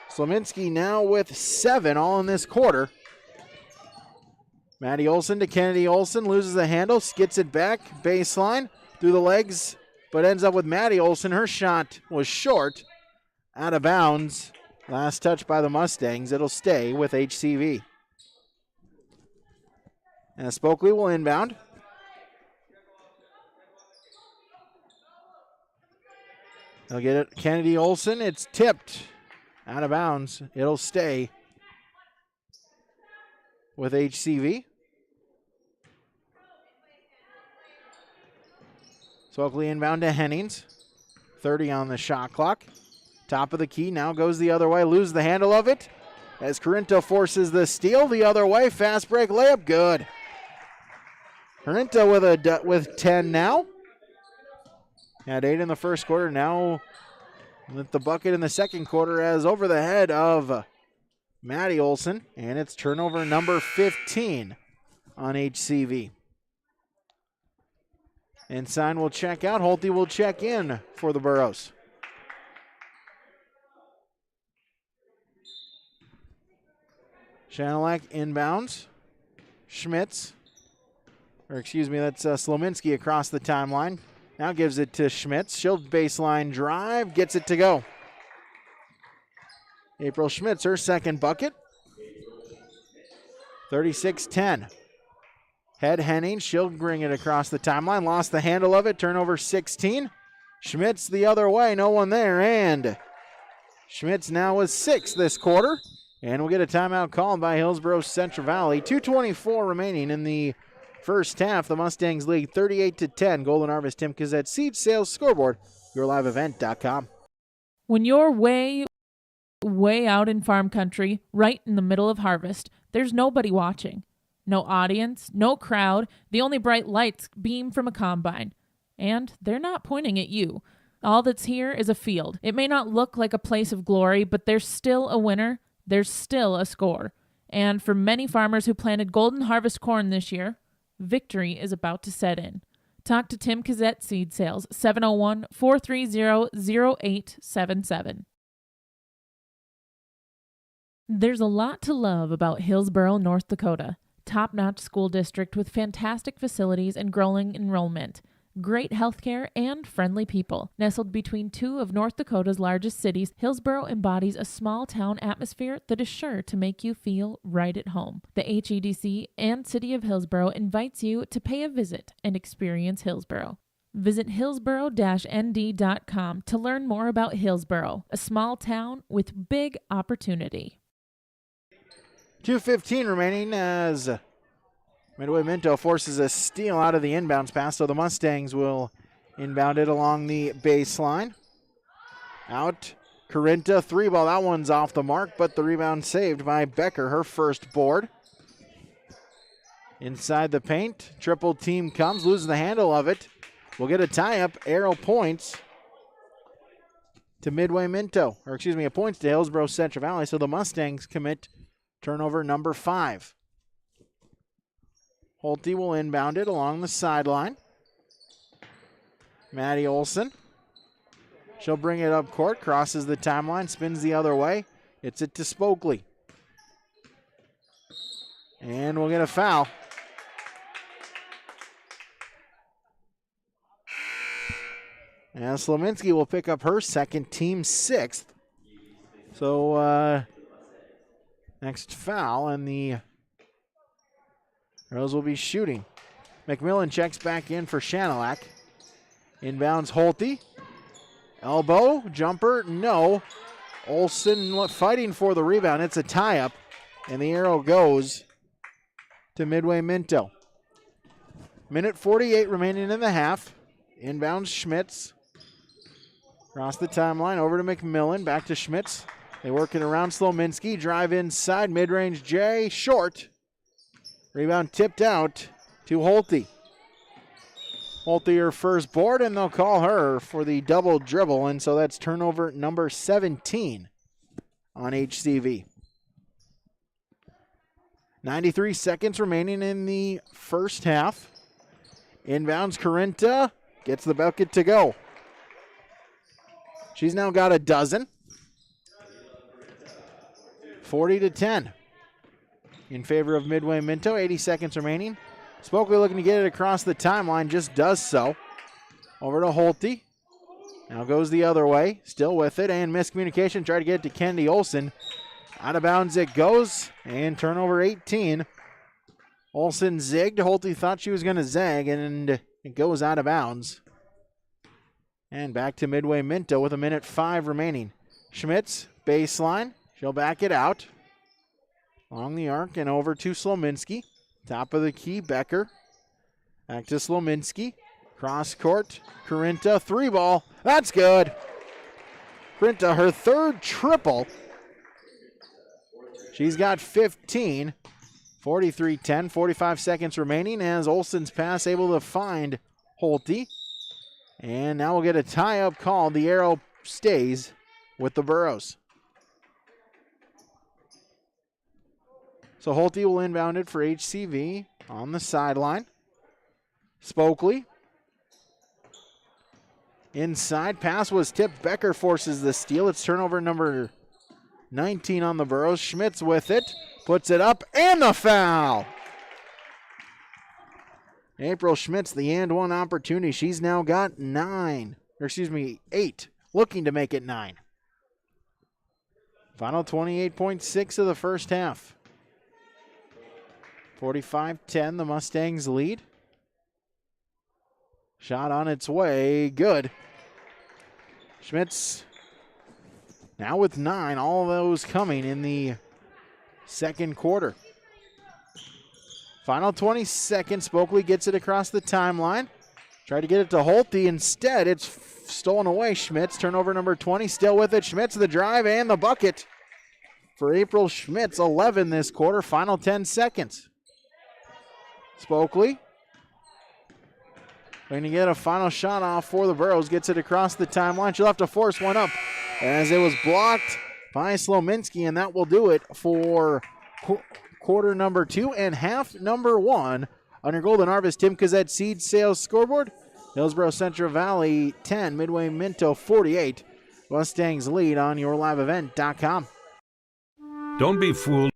Slominski now with 7 all in this quarter. Maddie Olsen to Kennedy Olsen, loses the handle, gets it back, baseline, through the legs, but ends up with Maddie Olsen. Her shot was short, out of bounds. Last touch by the Mustangs. It'll stay with HCV. And Spokely will inbound. They'll get it. Kennedy Olsen. It's tipped out of bounds. It'll stay with HCV. Spokely inbound to Hennings. 30 on the shot clock. Top of the key, now goes the other way, loses the handle of it as Corinto forces the steal the other way. Fast break layup, good. Corinto with 10 now. Had 8 in the first quarter, now with the bucket in the second quarter as over the head of Maddie Olsen, and it's turnover number 15 on HCV. Ensign will check out, Holte will check in for the Burros. Shanelak inbounds. Schmitz. Or excuse me, that's Slominski across the timeline. Now gives it to Schmitz. She'll baseline drive, gets it to go. April Schmitz, her second bucket. 36-10. Head Henning, she'll bring it across the timeline. Lost the handle of it, turnover 16. Schmitz the other way, no one there, and Schmitz now with 6 this quarter. And we'll get a timeout called by Hillsboro-Central Valley. 2:24 remaining in the first half. The Mustangs lead 38-10. Golden Harvest Timkes at Seed Sales Scoreboard, yourliveevent.com. When you're way out in farm country, right in the middle of harvest, there's nobody watching. No audience, no crowd. The only bright lights beam from a combine. And they're not pointing at you. All that's here is a field. It may not look like a place of glory, but there's still a winner. There's still a score. And for many farmers who planted golden harvest corn this year, victory is about to set in. Talk to Tim Kazette Seed Sales, 701-430-0877. There's a lot to love about Hillsboro, North Dakota. Top-notch school district with fantastic facilities and growing enrollment. Great healthcare and friendly people. Nestled between 2 of North Dakota's largest cities, Hillsboro embodies a small-town atmosphere that is sure to make you feel right at home. The HEDC and City of Hillsboro invites you to pay a visit and experience Hillsboro. Visit hillsboro-nd.com to learn more about Hillsboro, a small town with big opportunity. 2:15 remaining as Midway Minto forces a steal out of the inbounds pass, so the Mustangs will inbound it along the baseline. Out, Corinta, 3-ball. That one's off the mark, but the rebound saved by Becker, her first board. Inside the paint, triple team comes, loses the handle of it. We'll get a tie-up, arrow points to Midway Minto, or excuse me, a points to Hillsboro-Central Valley, so the Mustangs commit Turnover number 5. Holte will inbound it along the sideline. Maddie Olson. She'll bring it up court, crosses the timeline, spins the other way. Hits it to Spokley. And we'll get a foul. And Slominski will pick up her second, team 6th. So next foul, and the Rose will be shooting. McMillan checks back in for Shanilak. Inbounds Holte. Elbow, jumper, no. Olson fighting for the rebound. It's a tie-up, and the arrow goes to Midway Minto. Minute 48 remaining in the half. Inbounds Schmitz. Across the timeline, over to McMillan, back to Schmitz. They work it around Slominski, drive inside, mid-range J, short. Rebound tipped out to Holte. Holte her first board, and they'll call her for the double dribble, and so that's turnover number 17 on HCV. 93 seconds remaining in the first half. Inbounds Corinta, gets the bucket to go. She's now got a dozen. 40-10 in favor of Midway Minto. 80 seconds remaining. Spokley looking to get it across the timeline, just does so. Over to Holte. Now goes the other way, still with it, and miscommunication. Try to get it to Kendi Olson. Out of bounds it goes, and turnover 18. Olson zigged. Holte thought she was going to zag, and it goes out of bounds. And back to Midway Minto with 1:05 remaining. Schmitz, baseline. She'll back it out. Along the arc and over to Slominski. Top of the key, Becker. Back to Slominski. Cross court. Corinta, 3-ball. That's good. Corinta, her third triple. She's got 15. 43-10, 45 seconds remaining as Olson's pass able to find Holte. And now we'll get a tie-up call. The arrow stays with the Burros. So Holte will inbound it for HCV on the sideline. Spokley. Inside, pass was tipped. Becker forces the steal. It's turnover number 19 on the Burros. Schmitz with it. Puts it up, and the foul. April Schmitz, the and one opportunity. She's now got 8. Looking to make it 9. Final 28.6 of the first half. 45-10, the Mustangs lead. Shot on its way, good. Schmitz now with 9, all of those coming in the second quarter. Final 20 seconds, Spokley gets it across the timeline. Tried to get it to Holte, instead it's stolen away. Schmitz, turnover number 20, still with it. Schmitz, the drive and the bucket for April Schmitz, 11 this quarter, final 10 seconds. Spokley going to get a final shot off for the Burros. Gets it across the timeline. She'll have to force one up as it was blocked by Slominski, and that will do it for quarter number 2 and half number 1 on your Golden Harvest Tim Cazette Seed Sales scoreboard. Hillsboro-Central Valley 10, Midway Minto 48. Mustangs lead on yourliveevent.com. Don't be fooled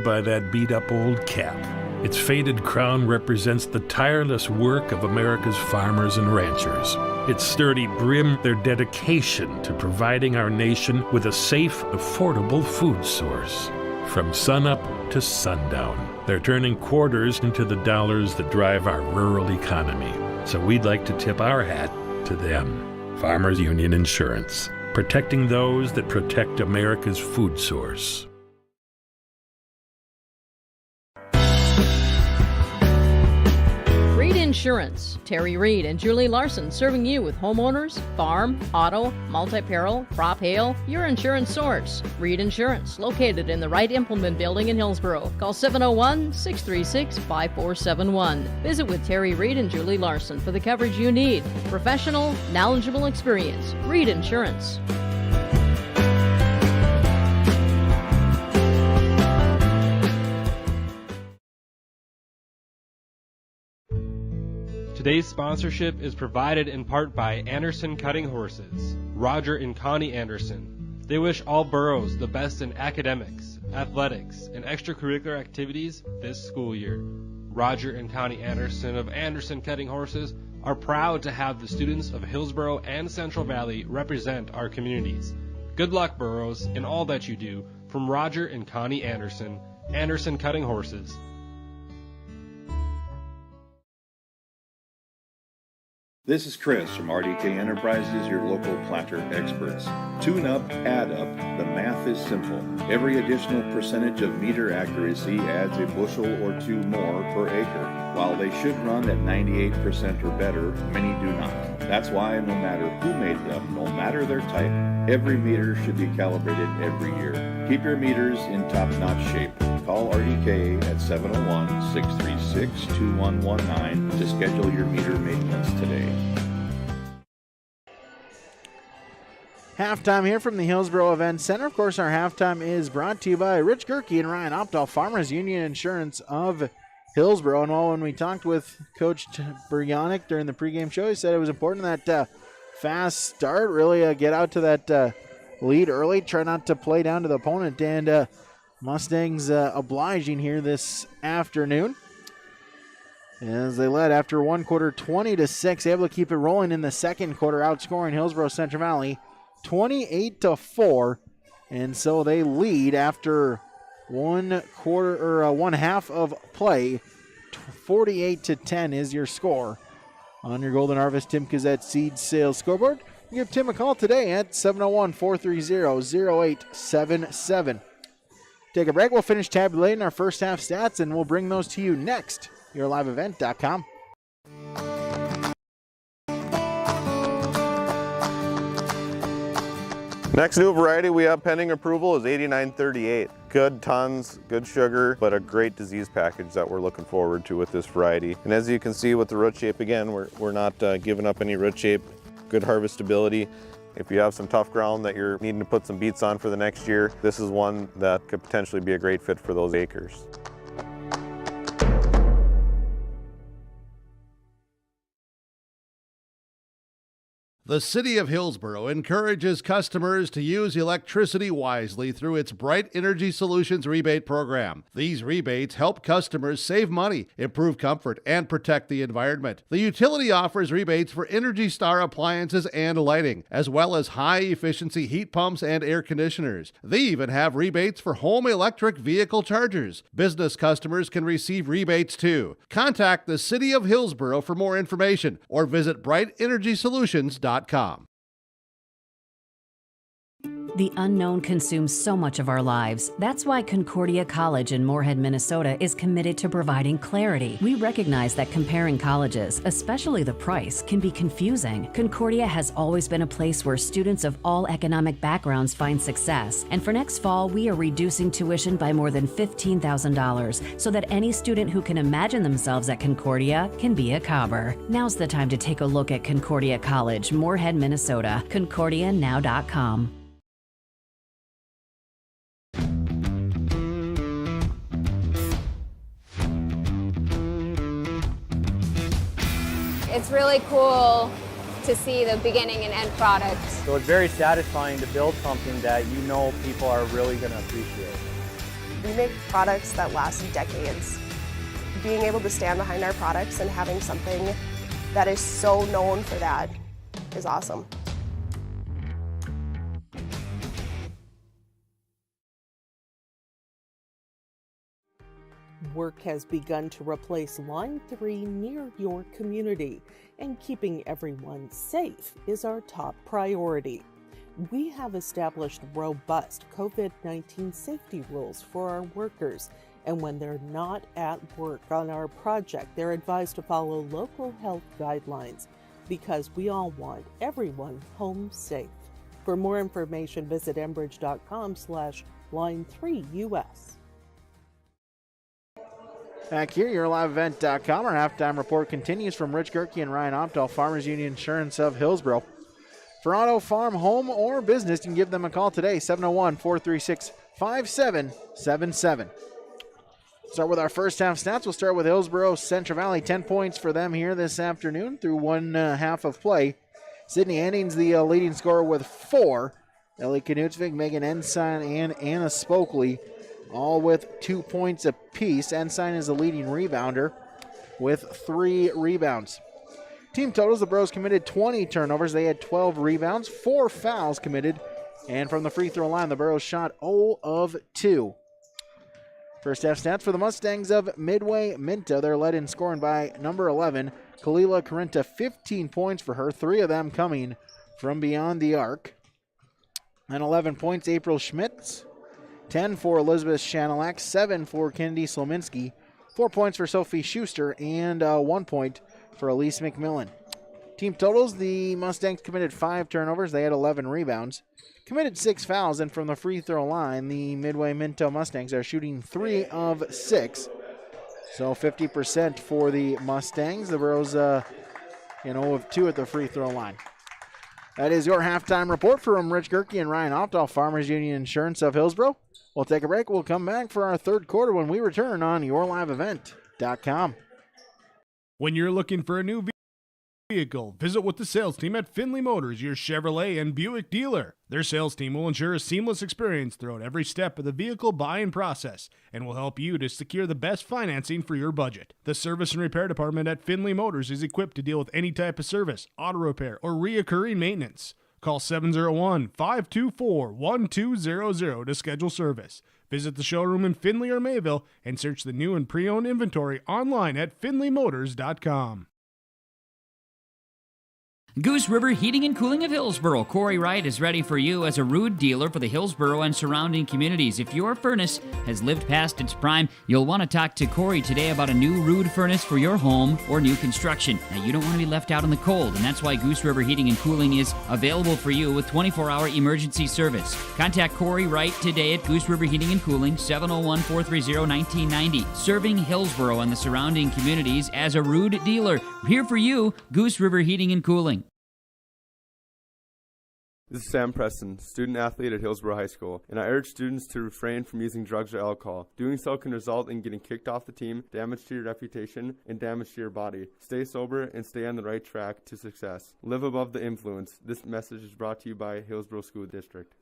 by that beat-up old cap. Its faded crown represents the tireless work of America's farmers and ranchers. Its sturdy brim, their dedication to providing our nation with a safe, affordable food source. From sunup to sundown, they're turning quarters into the dollars that drive our rural economy. So we'd like to tip our hat to them. Farmers Union Insurance, protecting those that protect America's food source. Insurance. Terry Reed and Julie Larson serving you with homeowners, farm, auto, multi-peril, crop hail, your insurance source. Reed Insurance, located in the Wright Implement Building in Hillsboro. Call 701-636-5471. Visit with Terry Reed and Julie Larson for the coverage you need. Professional, knowledgeable experience. Reed Insurance. Today's sponsorship is provided in part by Anderson Cutting Horses, Roger and Connie Anderson. They wish all boroughs the best in academics, athletics, and extracurricular activities this school year. Roger and Connie Anderson of Anderson Cutting Horses are proud to have the students of Hillsboro and Central Valley represent our communities. Good luck, boroughs, in all that you do. From Roger and Connie Anderson, Anderson Cutting Horses. This is Chris from RDK Enterprises, your local planter experts. Tune up, add up, the math is simple. Every additional percentage of meter accuracy adds a bushel or two more per acre. While they should run at 98% or better, many do not. That's why no matter who made them, no matter their type, every meter should be calibrated every year. Keep your meters in top-notch shape. Call RDK at 701-636-2119 to schedule your meter maintenance today. Halftime here from the Hillsboro Event Center. Of course, our halftime is brought to you by Rich Gerke and Ryan Opdahl, Farmers Union Insurance of Hillsboro. And when we talked with Coach Buryanik during the pregame show, he said it was important that fast start, really get out to that lead early, try not to play down to the opponent, and Mustangs obliging here this afternoon as they led after one quarter 20-6, able to keep it rolling in the second quarter, outscoring Hillsboro-Central Valley 28-4, and so they lead after one half of play. 48-10 is your score on your Golden Harvest Tim Kazette Seed Sales scoreboard. Give Tim a call today at 701-430-0877. Take a break. We'll finish tabulating our first half stats, and we'll bring those to you next. YourLiveEvent.com. Next new variety we have pending approval is 8938. Good tons, good sugar, but a great disease package that we're looking forward to with this variety. And as you can see with the root shape, again, we're not giving up any root shape, good harvestability. If you have some tough ground that you're needing to put some beets on for the next year, this is one that could potentially be a great fit for those acres. The City of Hillsboro encourages customers to use electricity wisely through its Bright Energy Solutions rebate program. These rebates help customers save money, improve comfort, and protect the environment. The utility offers rebates for Energy Star appliances and lighting, as well as high-efficiency heat pumps and air conditioners. They even have rebates for home electric vehicle chargers. Business customers can receive rebates too. Contact the City of Hillsboro for more information or visit brightenergysolutions.com. The unknown consumes so much of our lives. That's why Concordia College in Moorhead, Minnesota is committed to providing clarity. We recognize that comparing colleges, especially the price, can be confusing. Concordia has always been a place where students of all economic backgrounds find success. And for next fall, we are reducing tuition by more than $15,000 so that any student who can imagine themselves at Concordia can be a Cobber. Now's the time to take a look at Concordia College, Moorhead, Minnesota. ConcordiaNow.com. It's really cool to see the beginning and end product. So it's very satisfying to build something that you know people are really going to appreciate. We make products that last decades. Being able to stand behind our products and having something that is so known for that is awesome. Work has begun to replace Line 3 near your community, and keeping everyone safe is our top priority. We have established robust COVID-19 safety rules for our workers, and when they're not at work on our project, they're advised to follow local health guidelines because we all want everyone home safe. For more information, visit enbridge.com/line3us. Back here, YourLiveEvent.com. Our halftime report continues from Rich Gerke and Ryan Opdahl, Farmers Union Insurance of Hillsboro. For auto, farm, home, or business, you can give them a call today, 701-436-5777. Start with our first half stats. We'll start with Hillsboro-Central Valley. 10 points for them here this afternoon through one half of play. Sydney Annings, the leading scorer with 4. Ellie Knutsvig, Megan Ensign, and Anna Spokley, all with 2 points apiece. Ensign is the leading rebounder with 3 rebounds. Team totals, the Bros committed 20 turnovers. They had 12 rebounds, 4 fouls committed. And from the free throw line, the Bros shot 0 of 2. First half stats for the Mustangs of Midway Minto. They're led in scoring by number 11, Kalila Corinta, 15 points for her, 3 of them coming from beyond the arc. And 11 points, April Schmitz. 10 for Elizabeth Shanelak, 7 for Kennedy Slominski, 4 points for Sophie Schuster, and 1 point for Elise McMillan. Team totals, the Mustangs committed 5 turnovers. They had 11 rebounds, committed 6 fouls, and from the free throw line, the Midway Minto Mustangs are shooting 3 of 6. So 50% for the Mustangs. The Bros, of 2 at the free throw line. That is your halftime report from Rich Gerke and Ryan Opdahl, Farmers Union Insurance of Hillsboro. We'll take a break. We'll come back for our third quarter when we return on YourLiveEvent.com. When you're looking for a new vehicle, visit with the sales team at Findlay Motors, your Chevrolet and Buick dealer. Their sales team will ensure a seamless experience throughout every step of the vehicle buying process and will help you to secure the best financing for your budget. The service and repair department at Findlay Motors is equipped to deal with any type of service, auto repair, or reoccurring maintenance. Call 701-524-1200 to schedule service. Visit the showroom in Findlay or Mayville and search the new and pre-owned inventory online at findlaymotors.com. Goose River Heating and Cooling of Hillsboro. Corey Wright is ready for you as a Ruud dealer for the Hillsboro and surrounding communities. If your furnace has lived past its prime, you'll want to talk to Corey today about a new Ruud furnace for your home or new construction. Now, you don't want to be left out in the cold, and that's why Goose River Heating and Cooling is available for you with 24-hour emergency service. Contact Corey Wright today at Goose River Heating and Cooling, 701-430-1990. Serving Hillsboro and the surrounding communities as a Ruud dealer. Here for you, Goose River Heating and Cooling. This is Sam Preston, student athlete at Hillsboro High School, and I urge students to refrain from using drugs or alcohol. Doing so can result in getting kicked off the team, damage to your reputation, and damage to your body. Stay sober and stay on the right track to success. Live above the influence. This message is brought to you by Hillsboro School District.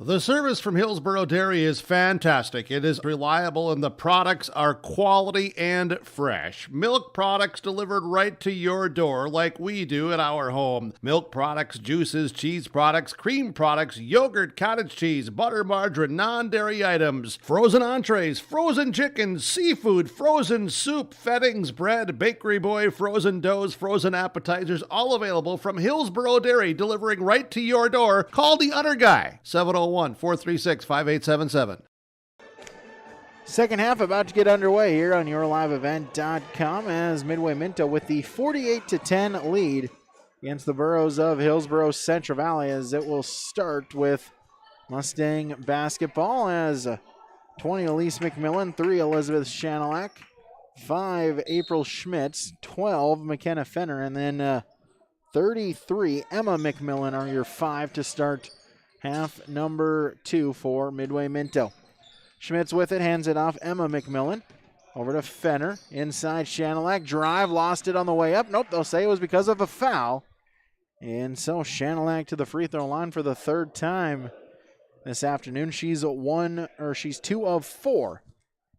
The service from Hillsboro Dairy is fantastic. It is reliable and the products are quality and fresh. Milk products delivered right to your door like we do at our home. Milk products, juices, cheese products, cream products, yogurt, cottage cheese, butter, margarine, non-dairy items, frozen entrees, frozen chicken, seafood, frozen soup, fettings, bread, bakery boy, frozen doughs, frozen appetizers, all available from Hillsboro Dairy, delivering right to your door. Call the Utter Guy, 701-436-5877. Second half about to get underway here on YourLiveEvent.com as Midway Minto with the 48-10 lead against the Burros of Hillsboro-Central Valley, as it will start with Mustang basketball as 20 Elise McMillan, 3 Elizabeth Shanelak, 5 April Schmitz, 12 McKenna Fenner, and then 33 Emma McMillan are your 5 to start half number 2 for Midway Minto. Schmitz with it, hands it off. Emma McMillan over to Fenner. Inside Shanelak, drive, lost it on the way up. Nope, they'll say it was because of a foul. And so Shanelak to the free throw line for the third time this afternoon. She's 2 of 4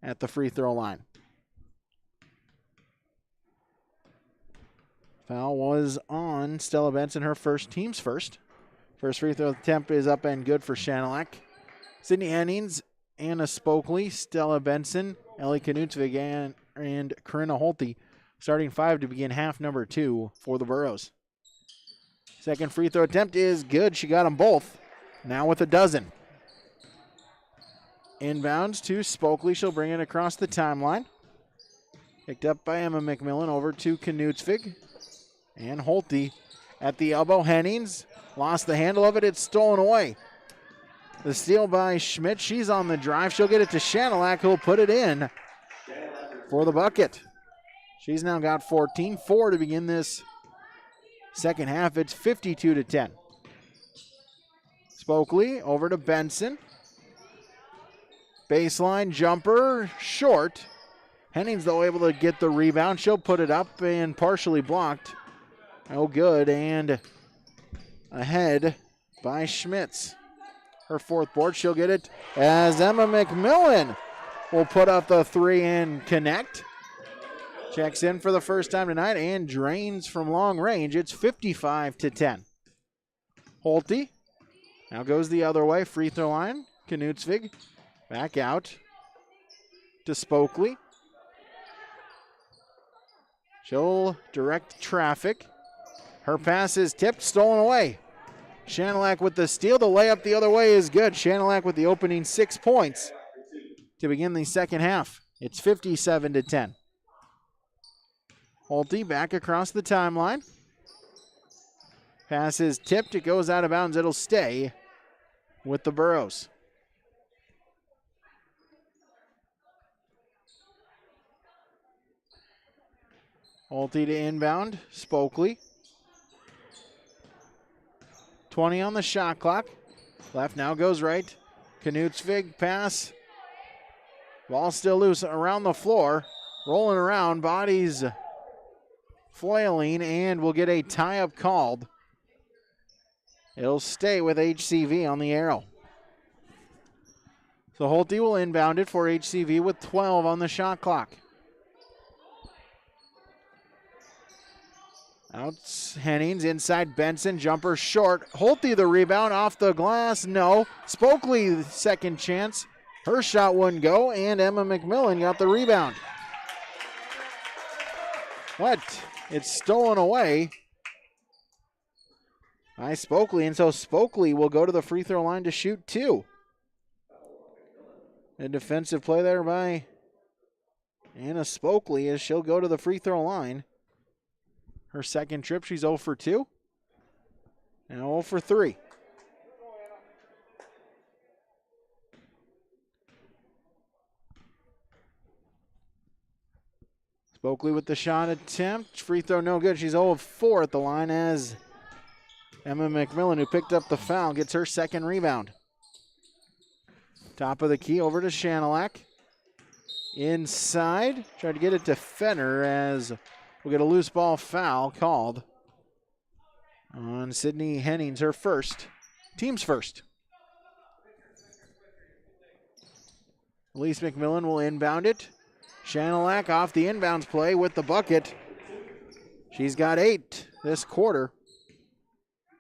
at the free throw line. Foul was on Stella Benson, her team's first. First free throw attempt is up and good for Shanelak. Sydney Hennings, Anna Spokley, Stella Benson, Ellie Knutsvig, and Corinna Holte starting 5 to begin half number 2 for the Burros. Second free throw attempt is good. She got them both. Now with a dozen. Inbounds to Spokley. She'll bring it across the timeline. Picked up by Emma McMillan over to Knutsvig. And Holte at the elbow. Hennings lost the handle of it. It's stolen away. The steal by Schmidt. She's on the drive. She'll get it to Shanelak, who'll put it in for the bucket. She's now got 14. 4 to begin this second half. It's 52-10. Spokley over to Benson. Baseline jumper, short. Hennings, though, able to get the rebound. She'll put it up and partially blocked. No good, and ahead by Schmitz. Her fourth board, she'll get it as Emma McMillan will put up the three and connect. Checks in for the first time tonight and drains from long range. It's 55-10. Holte now goes the other way, free throw line. Knutsvig back out to Spokley. She'll direct traffic. Her pass is tipped, stolen away. Shanilak with the steal. The layup the other way is good. Shanilak with the opening 6 points to begin the second half. It's 57-10. Holte back across the timeline. Pass is tipped. It goes out of bounds. It'll stay with the Burros. Holte to inbound. Spokley. 20 on the shot clock. Left now goes right. Knutsvig pass. Ball still loose around the floor. Rolling around. Bodies flailing, and we'll get a tie-up called. It'll stay with HCV on the arrow. So Holte will inbound it for HCV with 12 on the shot clock. Out Hennings, inside Benson, jumper short. Holte the rebound, off the glass, no. Spokley second chance. Her shot wouldn't go, and Emma McMillan got the rebound. What? It's stolen away by Spokley, and so Spokley will go to the free throw line to shoot 2. A defensive play there by Anna Spokley as she'll go to the free throw line. Her second trip, she's 0 for 2. Now 0 for 3. Spokley with the shot attempt. Free throw no good. She's 0 of 4 at the line as Emma McMillan, who picked up the foul, gets her second rebound. Top of the key over to Shanilak. Inside. Tried to get it to Fenner as we'll get a loose ball foul called on Sydney Hennings, her first. Team's first. Elise McMillan will inbound it. Shanilak off the inbounds play with the bucket. She's got 8 this quarter.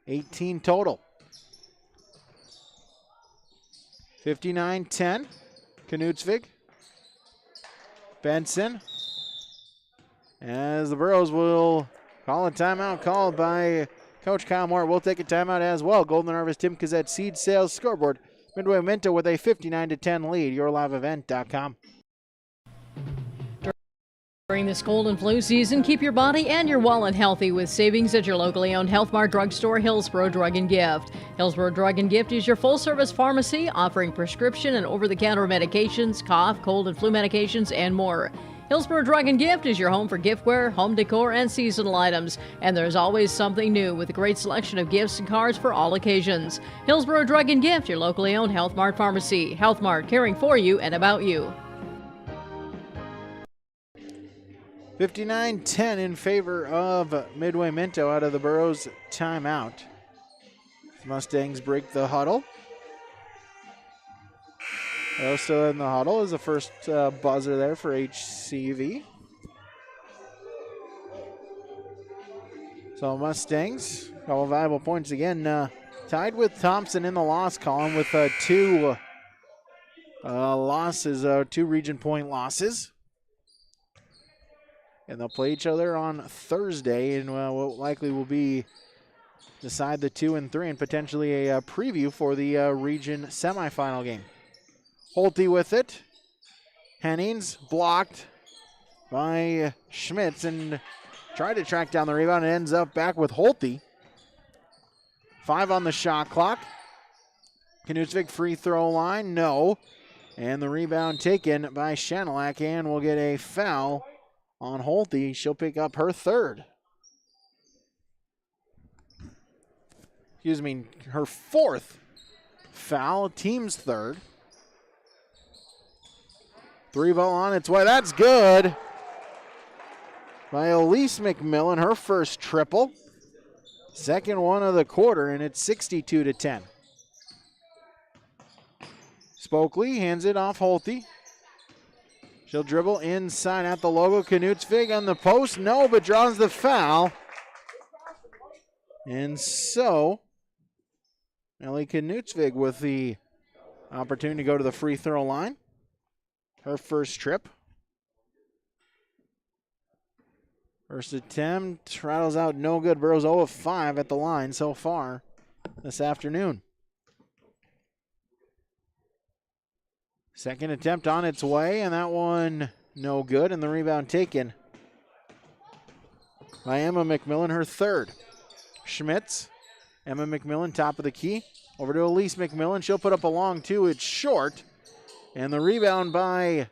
18 total. 59-10. Knutsvig. Benson. As the Burros will call a timeout called by Coach Kyle Moore. We'll take a timeout as well. Golden Harvest Tim Kazette Seed Sales Scoreboard. Midway Minto with a 59-10 lead. YourLiveEvent.com. During this cold and flu season, keep your body and your wallet healthy with savings at your locally owned Health Mart drugstore, Hillsboro Drug and Gift. Hillsboro Drug and Gift is your full-service pharmacy offering prescription and over-the-counter medications, cough, cold and flu medications, and more. Hillsboro Drug and Gift is your home for giftware, home decor, and seasonal items. And there's always something new with a great selection of gifts and cards for all occasions. Hillsboro Drug and Gift, your locally owned Health Mart pharmacy. Health Mart, caring for you and about you. 59-10 in favor of Midway Minto out of the Burros timeout. Mustangs break the huddle. Still in the huddle is the first buzzer there for HCV. So Mustangs, a couple valuable points again. Tied with Thompson in the loss column with 2 losses, 2 region point losses. And they'll play each other on Thursday in what likely will be decide the 2 and 3 and potentially a preview for the region semifinal game. Holte with it. Hennings blocked by Schmitz and tried to track down the rebound and ends up back with Holte. 5 on the shot clock. Knutsvig free throw line, no. And the rebound taken by Shanilak, and we'll get a foul on Holte. She'll pick up her third. Her fourth foul, team's third. Three ball on its way. That's good by Elise McMillan, her first triple. Second one of the quarter, and it's 62-10. Spokley hands it off Holte. She'll dribble inside at the logo. Knutsvig on the post. No, but draws the foul. And so, Ellie Knutsvig with the opportunity to go to the free throw line. Her first trip. First attempt, rattles out no good. Burrows 0 of 5 at the line so far this afternoon. Second attempt on its way, and that one no good, and the rebound taken by Emma McMillan, her third. Schmitz, Emma McMillan, top of the key. Over to Elise McMillan. She'll put up a long two. It's short. And the rebound by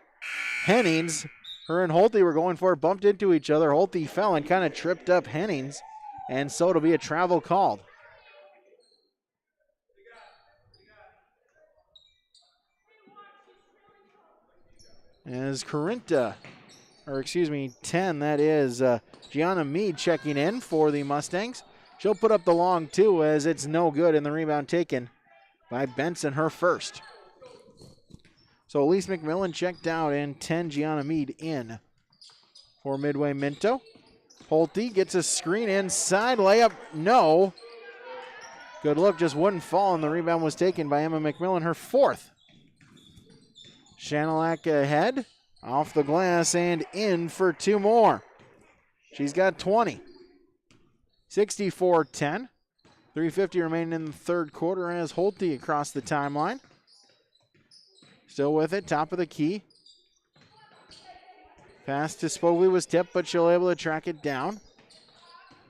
Hennings. Her and Holte were going for it, bumped into each other. Holte fell and kind of tripped up Hennings. And so it'll be a travel called. As 10, that is Gianna Mead checking in for the Mustangs. She'll put up the long two as it's no good, and the rebound taken by Benson, her first. So Elise McMillan checked out, and 10 Gianna Mead in for Midway Minto. Holte gets a screen inside, layup, no. Good look, just wouldn't fall, and the rebound was taken by Emma McMillan, her fourth. Shanilak ahead, off the glass, and in for two more. She's got 20. 64-10. 3:50 remaining in the third quarter as Holte across the timeline. Still with it, top of the key. Pass to Spogley was tipped, but she'll able to track it down.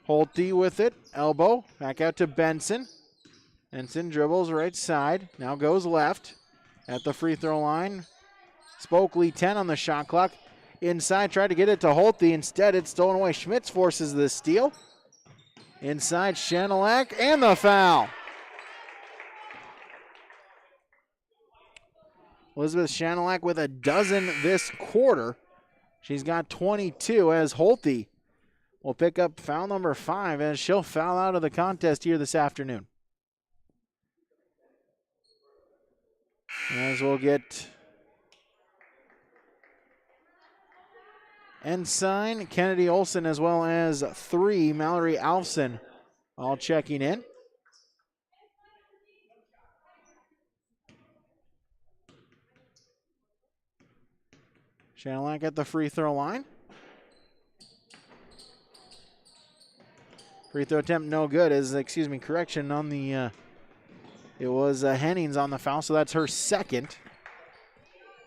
Holte with it, elbow, back out to Benson. Benson dribbles right side, now goes left at the free throw line. Spokley 10 on the shot clock. Inside, tried to get it to Holte. Instead, it's stolen away. Schmitz forces the steal. Inside, Shanilak, and the foul. Elizabeth Shanilak with a dozen this quarter. She's got 22 as Holte will pick up foul number 5 as she'll foul out of the contest here this afternoon. As we'll get Ensign, Kennedy Olson, as well as 3, Mallory Alfson, all checking in. Shanilak at the free throw line. Free throw attempt no good correction on the, it was Hennings on the foul, so that's her second.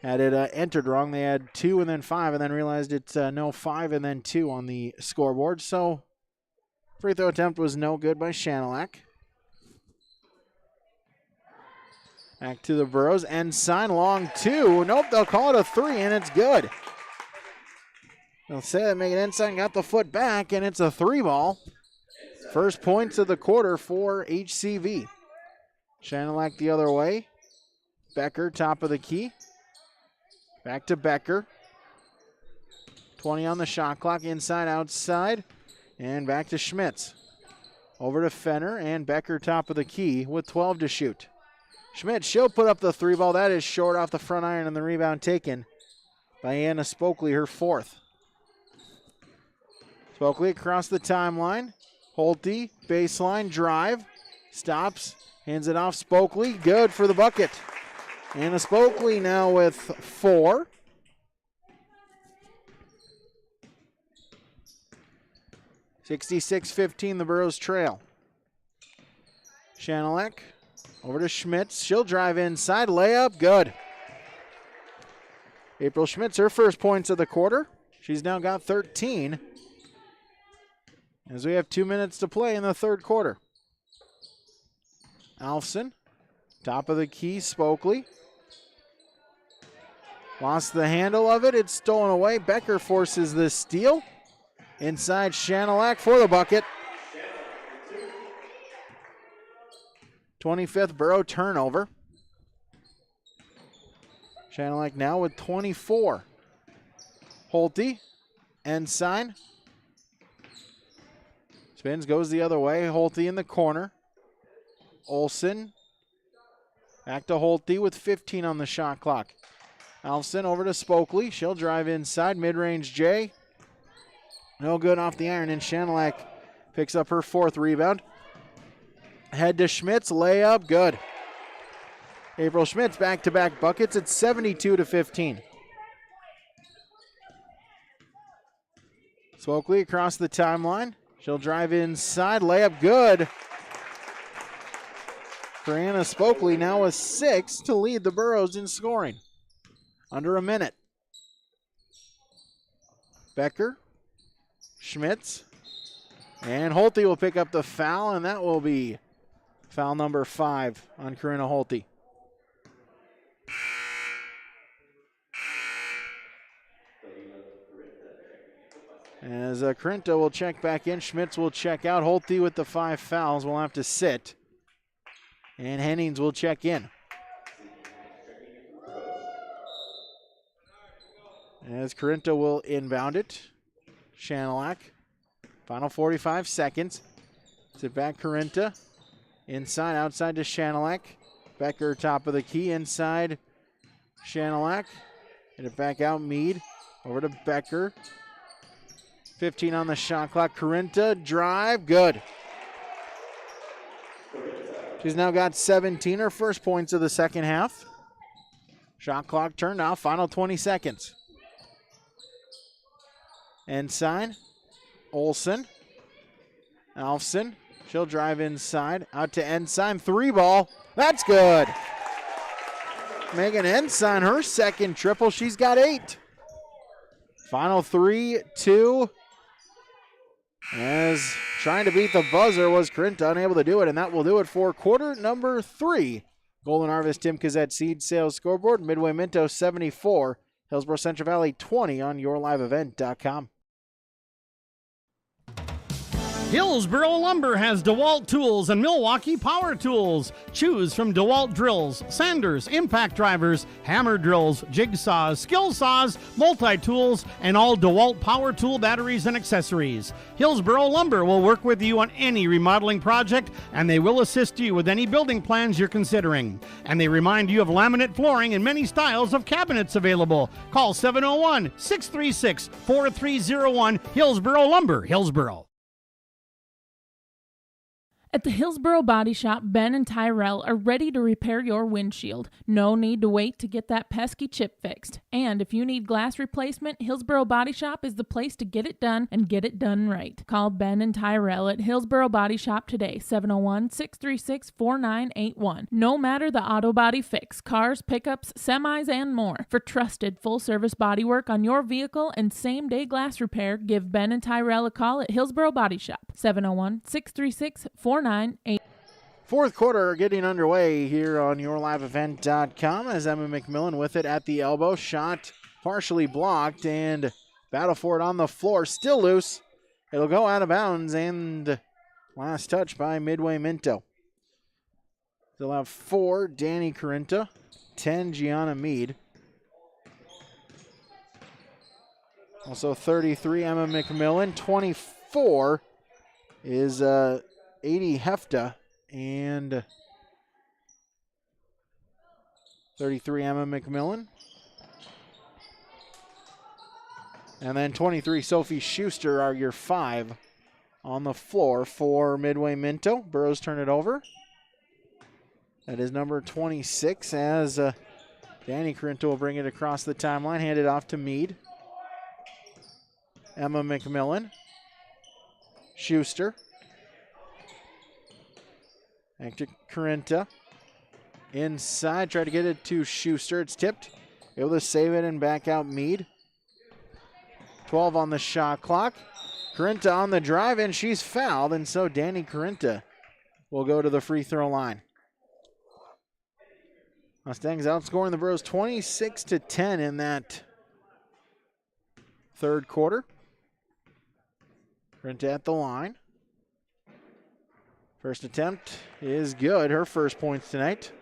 Had it entered wrong. They had 2 and then 5 and then realized it's no 5 and then 2 on the scoreboard. So free throw attempt was no good by Shanilak. Back to the Burrows. Ensign, long 2. Nope, they'll call it a 3 and it's good. They'll say that Megan Ensign got the foot back and it's a 3 ball. First points of the quarter for HCV. Shanilak the other way. Becker, top of the key. Back to Becker. 20 on the shot clock, inside, outside. And back to Schmitz. Over to Fenner and Becker, top of the key with 12 to shoot. Schmitz, she'll put up the 3 ball. That is short off the front iron, and the rebound taken by Anna Spokley, her fourth. Spokley across the timeline. Holte, baseline, drive. Stops, hands it off. Spokley, good for the bucket. Anna Spokley now with 4. (66-15) the Burros trail. Shanilak over to Schmitz. She'll drive inside. Layup, good. April Schmitz, her first points of the quarter. She's now got 13. As we have 2 minutes to play in the third quarter. Alfson, top of the key, Spokley. Lost the handle of it. It's stolen away. Becker forces the steal. Inside, Shanilak for the bucket. 25th Burrow turnover. Chanelak now with 24. Holte, Ensign. Spins, goes the other way. Holte in the corner. Olson. Back to Holte with 15 on the shot clock. Alfson over to Spokley. She'll drive inside. Mid-range J. No good off the iron, and Chanelak picks up her 4th rebound. Head to Schmitz. Layup. Good. April Schmitz back-to-back buckets at 72-15. Spokley across the timeline. She'll drive inside. Layup good. Brianna Spokley now with 6 to lead the Burros in scoring. Under a minute. Becker, Schmitz, and Holte will pick up the foul, and that will be foul number 5 on Corinna Holte. As Corinta will check back in, Schmitz will check out. Holte with the 5 fouls will have to sit. And Hennings will check in. As Corinta will inbound it. Chanelak. Final 45 seconds. Sit back Corinta. Inside, outside to Chanelak. Becker top of the key. Inside Chanelak. Get it back out Meade. Over to Becker. 15 on the shot clock. Corinta drive. Good. She's now got 17, her first points of the second half. Shot clock turned off. Final 20 seconds. Ensign, Olson, Alfson. She'll drive inside. Out to Ensign. 3 ball. That's good. Megan Ensign, her second triple. She's got 8. Final 3-2. As trying to beat the buzzer was Corinta, unable to do it, and that will do it for quarter number 3. Golden Harvest Tim Kazette Seed Sales Scoreboard. Midway Minto 74. Hillsboro-Central Valley 20 on yourliveevent.com. Hillsboro Lumber has DeWalt Tools and Milwaukee Power Tools. Choose from DeWalt drills, sanders, impact drivers, hammer drills, jigsaws, skill saws, multi-tools, and all DeWalt power tool batteries and accessories. Hillsboro Lumber will work with you on any remodeling project, and they will assist you with any building plans you're considering. And they remind you of laminate flooring and many styles of cabinets available. Call 701-636-4301. Hillsboro Lumber, Hillsboro. At the Hillsboro Body Shop, Ben and Tyrell are ready to repair your windshield. No need to wait to get that pesky chip fixed. And if you need glass replacement, Hillsboro Body Shop is the place to get it done and get it done right. Call Ben and Tyrell at Hillsboro Body Shop today, 701-636-4981. No matter the auto body fix, cars, pickups, semis, and more. For trusted full-service body work on your vehicle and same-day glass repair, give Ben and Tyrell a call at Hillsboro Body Shop, 701-636-4981. Fourth quarter getting underway here on yourliveevent.com as Emma McMillan with it at the elbow. Shot partially blocked and battle for it on the floor. Still loose. It'll go out of bounds and last touch by Midway Minto. They'll have 4, Danny Corinta, 10, Gianna Meade. Also 33, Emma McMillan. 24 is 80 Hefta, and 33 Emma McMillan. And then 23 Sophie Schuster are your 5 on the floor for Midway Minto. Burros turn it over. That is number 26 as Danny Corinta will bring it across the timeline, hand it off to Meade. Emma McMillan. Schuster. Back to Corinta. Inside, try to get it to Schuster. It's tipped. Able to save it and back out Meade. 12 on the shot clock. Corinta on the drive, and she's fouled, and so Danny Corinta will go to the free throw line. Mustangs outscoring the Burros 26-10 in that third quarter. Corinta at the line. First attempt is good. Her first points tonight.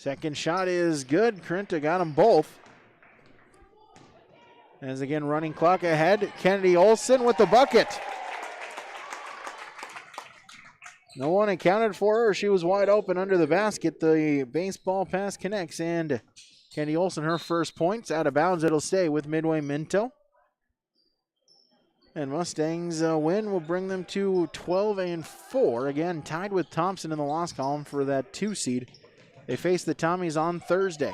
Second shot is good. Corinta got them both. As again, running clock ahead. Kennedy Olson with the bucket. No one accounted for her. She was wide open under the basket. The baseball pass connects, and Kennedy Olson, her first points. Out of bounds, it'll stay with Midway Minto. And Mustangs win will bring them to 12-4. Again, tied with Thompson in the loss column for that 2 seed. They face the Tommies on Thursday.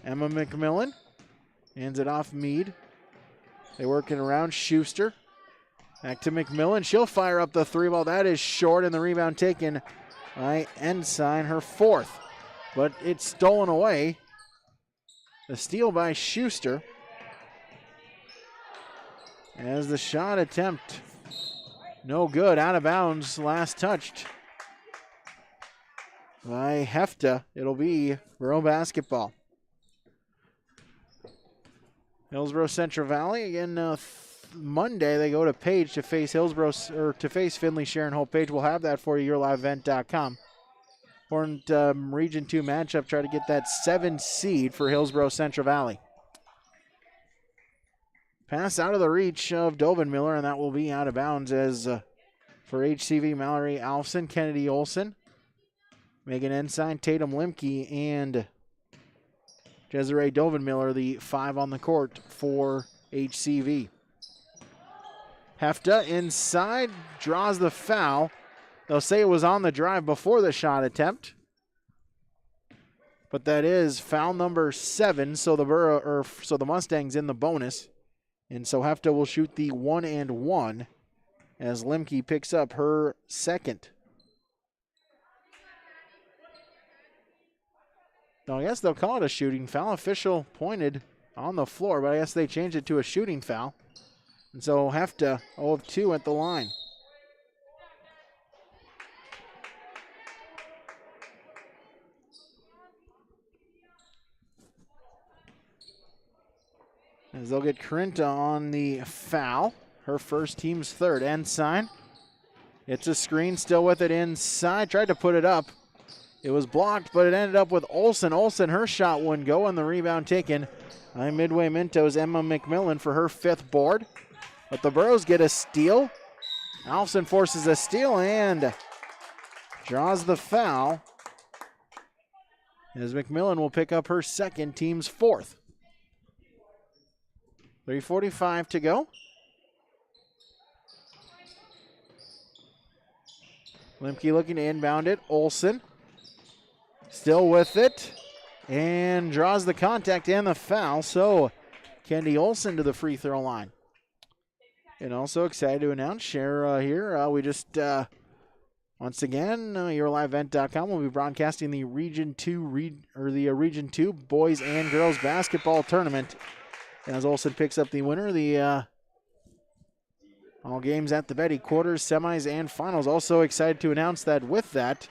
Emma McMillan hands it off Mead. They work it around Schuster. Back to McMillan. She'll fire up the 3 ball. That is short, and the rebound taken by Ensign, her 4th. But it's stolen away. The steal by Schuster. As the shot attempt, no good. Out of bounds. Last touched by Hefta. It'll be Borough basketball. Hillsboro-Central Valley again. Monday they go to Page to face Finley Sharon Hope. Page will have that for you. YourLiveEvent.com. Important Region 2 matchup. Try to get that 7 seed for Hillsboro-Central Valley. Pass out of the reach of Dovenmiller, and that will be out of bounds as for HCV, Mallory Alfson, Kennedy Olson, Megan Ensign, Tatum Limke, and Desiree Dovenmiller, the 5 on the court for HCV. Hefta inside, draws the foul. They'll say it was on the drive before the shot attempt. But that is foul number 7, so the Mustangs in the bonus. And so Hefta will shoot the 1-and-1 as Limke picks up her 2nd. Now, I guess they'll call it a shooting foul. Official pointed on the floor, but I guess they changed it to a shooting foul. And so Hefta 0 of 2 at the line. As they'll get Corinta on the foul. Her first, team's 3rd. Ensign. It's a screen, still with it inside. Tried to put it up. It was blocked, but it ended up with Olson. Olson, her shot wouldn't go, and the rebound taken by Midway Minto's Emma McMillan for her 5th board. But the Burros get a steal. Alfson forces a steal and draws the foul. As McMillan will pick up her 2nd, team's 4th. 3:45 to go. Limke looking to inbound it. Olson still with it and draws the contact and the foul. So Kendi Olson to the free throw line. And also excited to announce, share here, we just, once again, YourLiveEvent.com will be broadcasting the Region 2 Region 2 boys and girls basketball tournament. As Olson picks up the winner, the all games at the Betty, quarters, semis, and finals. Also excited to announce that with that,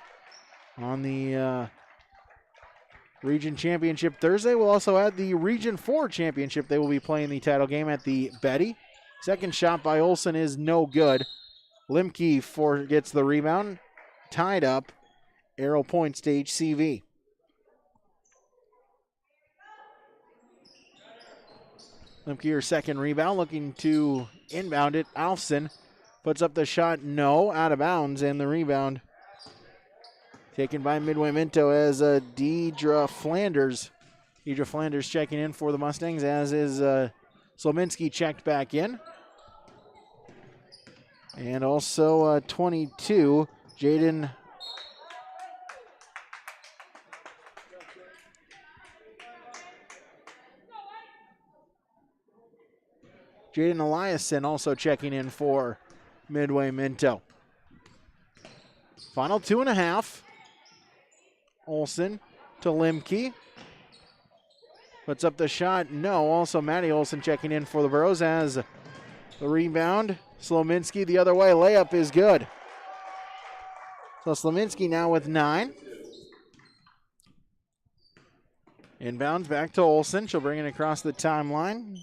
on the Region Championship Thursday, we'll also add the Region 4 Championship. They will be playing the title game at the Betty. Second shot by Olson is no good. Limke gets the rebound. Tied up. Arrow points to HCV. Limke, her 2nd rebound, looking to inbound it. Alfson puts up the shot, no, out of bounds, and the rebound taken by Midway Minto as Deidre Flanders. Deidre Flanders checking in for the Mustangs, as is Slominski checked back in. And also 22, Jaden Eliason also checking in for Midway Minto. Final 2.5. Olson to Limke. Puts up the shot. No. Also Maddie Olson checking in for the Burros as the rebound. Slominski the other way. Layup is good. So Slominski now with 9. Inbounds back to Olson. She'll bring it across the timeline.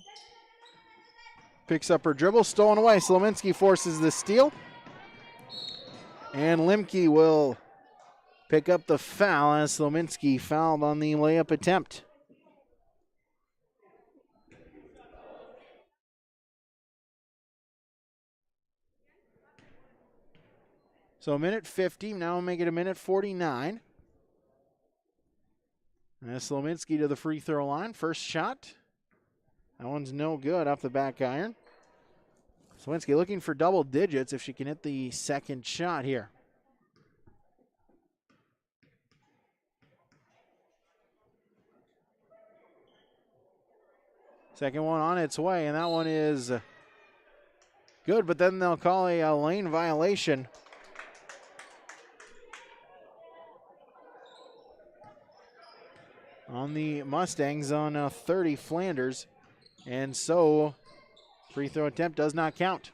Picks up her dribble. Stolen away. Slominski forces the steal. And Limke will pick up the foul as Slominski fouled on the layup attempt. So a minute 50, now we'll make it a minute 49. As Slominski to the free throw line. First shot. That one's no good off the back iron. Slominski looking for double digits if she can hit the second shot here. Second one on its way, and that one is good, but then they'll call a lane violation. On the Mustangs on 30 Flanders, and so free throw attempt does not count.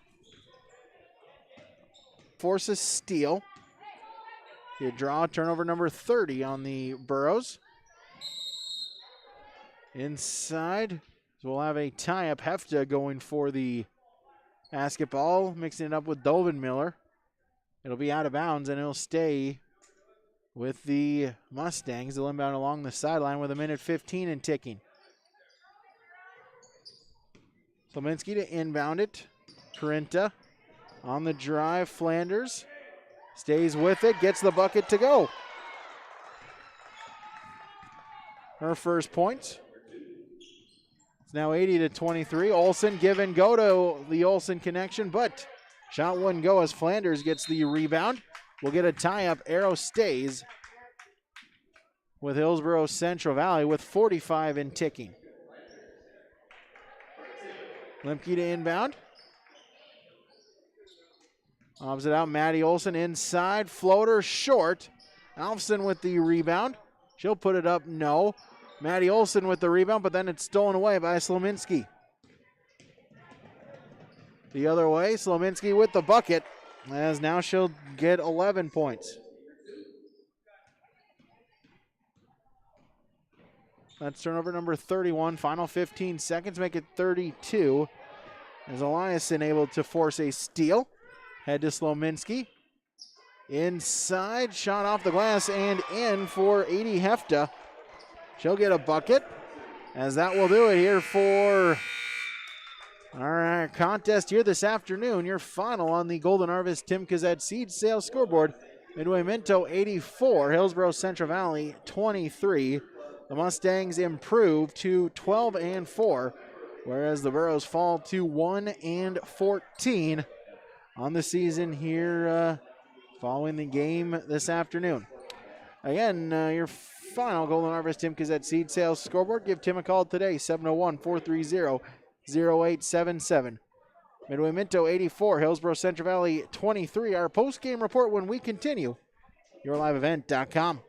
Forces steal. You draw turnover number 30 on the Burros. Inside. So we'll have a tie-up. Hefta going for the basketball, mixing it up with Dovin Miller. It'll be out of bounds, and it'll stay with the Mustangs. They'll inbound along the sideline with a minute 15 and ticking. Slominski to inbound it. Corinta on the drive. Flanders stays with it, gets the bucket to go. Her first points. It's now 80-23. Olsen give and go to the Olsen connection, but shot wouldn't go as Flanders gets the rebound. We'll get a tie-up. Arrow stays with Hillsboro-Central Valley with 45 and ticking. Limke to inbound. Lobs it out. Maddie Olsen inside. Floater short. Alfson with the rebound. She'll put it up. No. Maddie Olsen with the rebound, but then it's stolen away by Slominski. The other way, Slominski with the bucket, as now she'll get 11 points. That's turnover number 31. Final 15 seconds, make it 32. As Eliasson able to force a steal. Head to Slominski. Inside, shot off the glass and in for 80 Hefta. She'll get a bucket, as that will do it here for our contest here this afternoon. Your final on the Golden Harvest Tim Kazet Seed Sales scoreboard. Midway Minto 84, Hillsboro-Central Valley 23. The Mustangs improve to 12-4, whereas the Burros fall to 1-14 on the season here following the game this afternoon. Again, your final Golden Harvest Tim Kazet Seed Sales scoreboard. Give Tim a call today, 701-430-0877. Midway Minto 84, Hillsboro-Central Valley 23. Our post-game report when we continue. YourLiveEvent.com.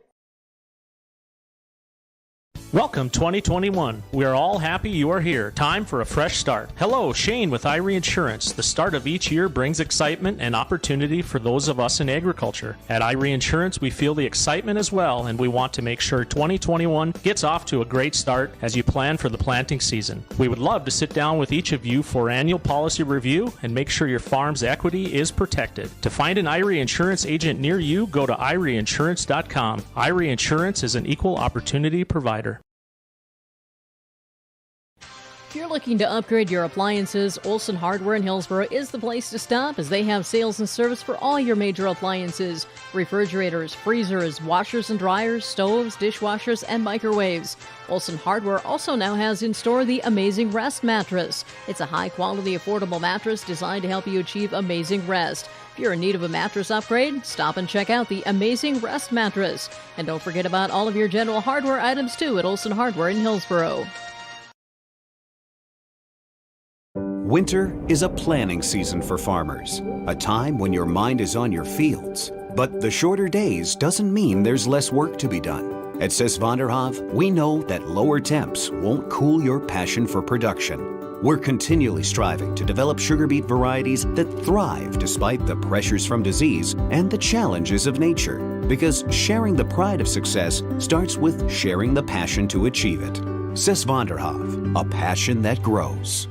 Welcome 2021. We are all happy you are here. Time for a fresh start. Hello, Shane with Irie Insurance. The start of each year brings excitement and opportunity for those of us in agriculture. At Irie Insurance, we feel the excitement as well, and we want to make sure 2021 gets off to a great start as you plan for the planting season. We would love to sit down with each of you for annual policy review and make sure your farm's equity is protected. To find an Irie Insurance agent near you, go to IrieInsurance.com. Irie Insurance is an equal opportunity provider. If you're looking to upgrade your appliances, Olson Hardware in Hillsboro is the place to stop, as they have sales and service for all your major appliances: refrigerators, freezers, washers and dryers, stoves, dishwashers, and microwaves. Olson Hardware also now has in store the Amazing Rest mattress. It's a high-quality, affordable mattress designed to help you achieve amazing rest. If you're in need of a mattress upgrade, stop and check out the Amazing Rest mattress. And don't forget about all of your general hardware items, too, at Olson Hardware in Hillsboro. Winter is a planning season for farmers, a time when your mind is on your fields. But the shorter days doesn't mean there's less work to be done. At Sis van der Hoef, we know that lower temps won't cool your passion for production. We're continually striving to develop sugar beet varieties that thrive despite the pressures from disease and the challenges of nature. Because sharing the pride of success starts with sharing the passion to achieve it. Sis van der Hoef, a passion that grows.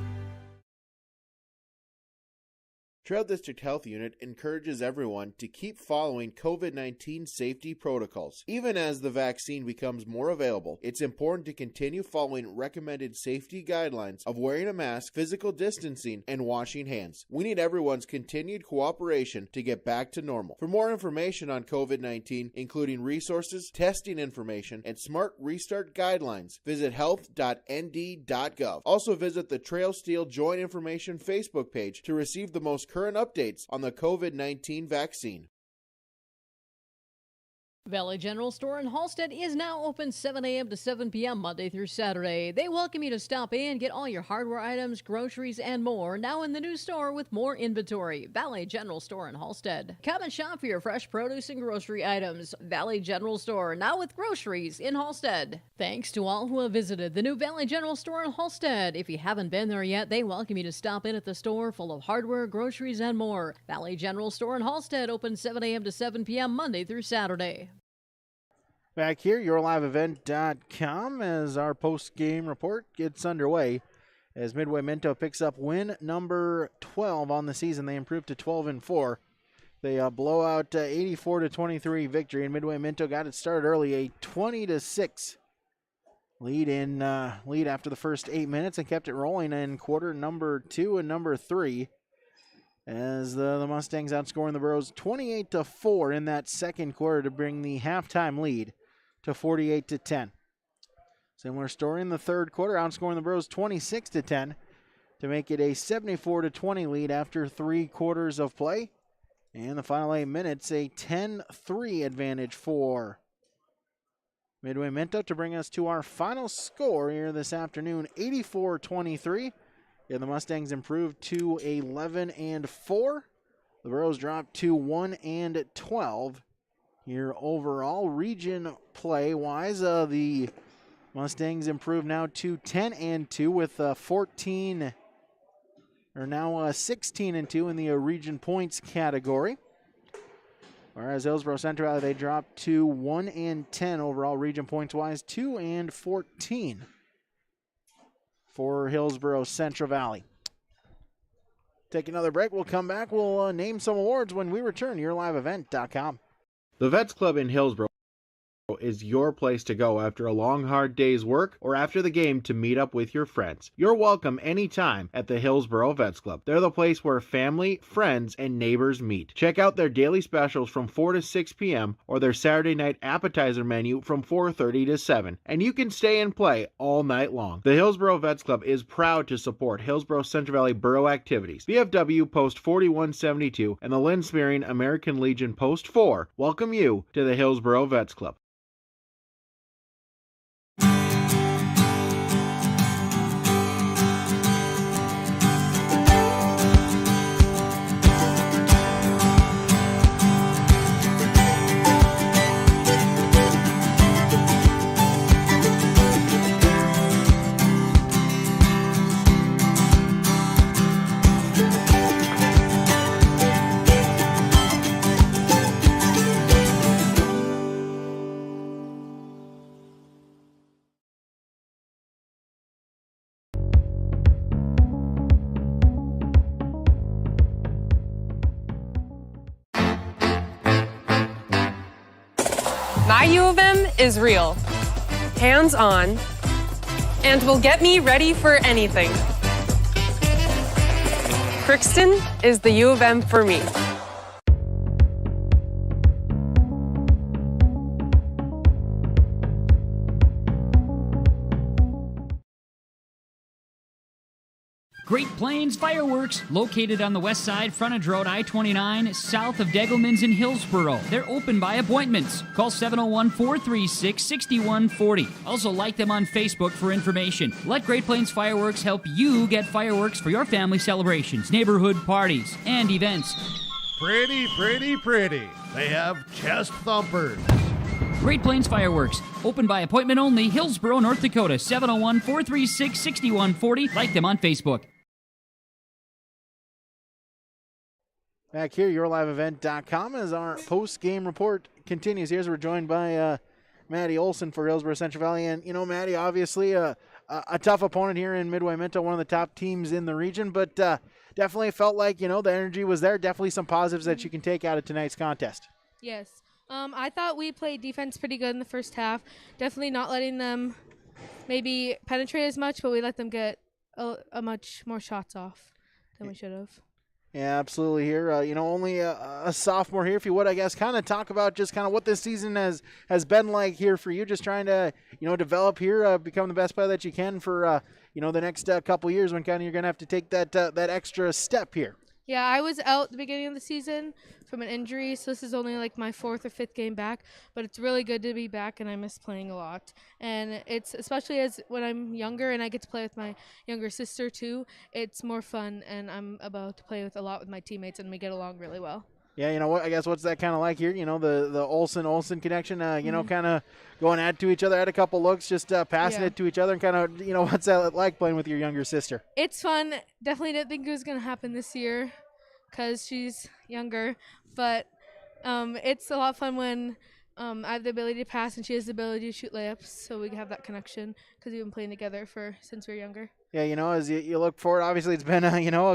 Trail District Health Unit encourages everyone to keep following COVID-19 safety protocols. Even as the vaccine becomes more available, it's important to continue following recommended safety guidelines of wearing a mask, physical distancing, and washing hands. We need everyone's continued cooperation to get back to normal. For more information on COVID-19, including resources, testing information, and smart restart guidelines, visit health.nd.gov. Also visit the Trail Steel Joint Information Facebook page to receive the most current updates on the COVID-19 vaccine. Valley General Store in Halstead is now open 7 a.m. to 7 p.m. Monday through Saturday. They welcome you to stop in, get all your hardware items, groceries, and more now in the new store with more inventory. Valley General Store in Halstead. Come and shop for your fresh produce and grocery items. Valley General Store, now with groceries in Halstead. Thanks to all who have visited the new Valley General Store in Halstead. If you haven't been there yet, they welcome you to stop in at the store full of hardware, groceries, and more. Valley General Store in Halstead, open 7 a.m. to 7 p.m. Monday through Saturday. Back here, yourliveevent.com, as our post-game report gets underway. As Midway Minto picks up win number 12 on the season. They improved to 12-4. They blow out 84-23 victory, and Midway Minto got it started early, a 20-6 lead after the first 8 minutes, and kept it rolling in quarter number 2 and number 3. As the Mustangs outscoring the Burros 28-4 in that second quarter to bring the halftime lead to 48-10. Similar story in the third quarter, outscoring the Burros 26-10 to make it a 74-20 lead after 3 quarters of play. And the final 8 minutes, a 10-3 advantage for Midway Minto to bring us to our final score here this afternoon, 84-23. And the Mustangs improved to 11-4. The Burros dropped to 1-12. Here overall, region play-wise, the Mustangs improved now to 10-2 with 16-2 in the region points category. Whereas Hillsboro-Central, they dropped to 1-10 overall region points-wise, 2-14 for Hillsboro-Central Valley. Take another break. We'll come back. We'll name some awards when we return. YourLiveEvent.com. The Vets Club in Hillsboro is your place to go after a long, hard day's work or after the game to meet up with your friends. You're welcome anytime at the Hillsboro Vets Club. They're the place where family, friends, and neighbors meet. Check out their daily specials from 4 to 6 p.m. or their Saturday night appetizer menu from 4:30 to 7. And you can stay and play all night long. The Hillsboro Vets Club is proud to support Hillsboro-Central Valley Borough activities. VFW Post 4172 and the Lynn Smearing American Legion Post 4 welcome you to the Hillsboro Vets Club. My U of M is real, hands-on, and will get me ready for anything. Crookston is the U of M for me. Great Plains Fireworks, located on the west side, frontage road I-29, south of Degelman's in Hillsboro. They're open by appointments. Call 701-436-6140. Also like them on Facebook for information. Let Great Plains Fireworks help you get fireworks for your family celebrations, neighborhood parties, and events. Pretty, pretty, pretty. They have chest thumpers. Great Plains Fireworks, open by appointment only, Hillsboro, North Dakota, 701-436-6140. Like them on Facebook. Back here, YourLiveEvent.com, as our post-game report continues. Here's we're joined by Maddie Olson for Hillsboro-Central Valley. And, you know, Maddie, obviously a tough opponent here in Midway Minto, one of the top teams in the region. But definitely felt like, the energy was there. Definitely some positives that you can take out of tonight's contest. Yes. I thought we played defense pretty good in the first half. Definitely not letting them maybe penetrate as much, but we let them get a much more shots off than we should have. Yeah, absolutely here. Only a sophomore here, if you would, I guess, kind of talk about just kind of what this season has been like here for you, just trying to, develop here, become the best player that you can for, the next couple years when kind of you're going to have to take that extra step here. Yeah, I was out at the beginning of the season from an injury, so this is only like my 4th or 5th game back, but it's really good to be back, and I miss playing a lot. And it's especially as when I'm younger and I get to play with my younger sister too, it's more fun, and I'm about to play with a lot with my teammates, and we get along really well. Yeah, what I guess what's that kind of like here? The Olsen connection. Kind of going at to each other, had a couple looks, just passing it to each other, and kind of what's that like playing with your younger sister? It's fun. Definitely didn't think it was gonna happen this year, because she's younger, but it's a lot of fun when I have the ability to pass and she has the ability to shoot layups, so we have that connection because we've been playing together since we were younger. Yeah, as you look forward, obviously it's been a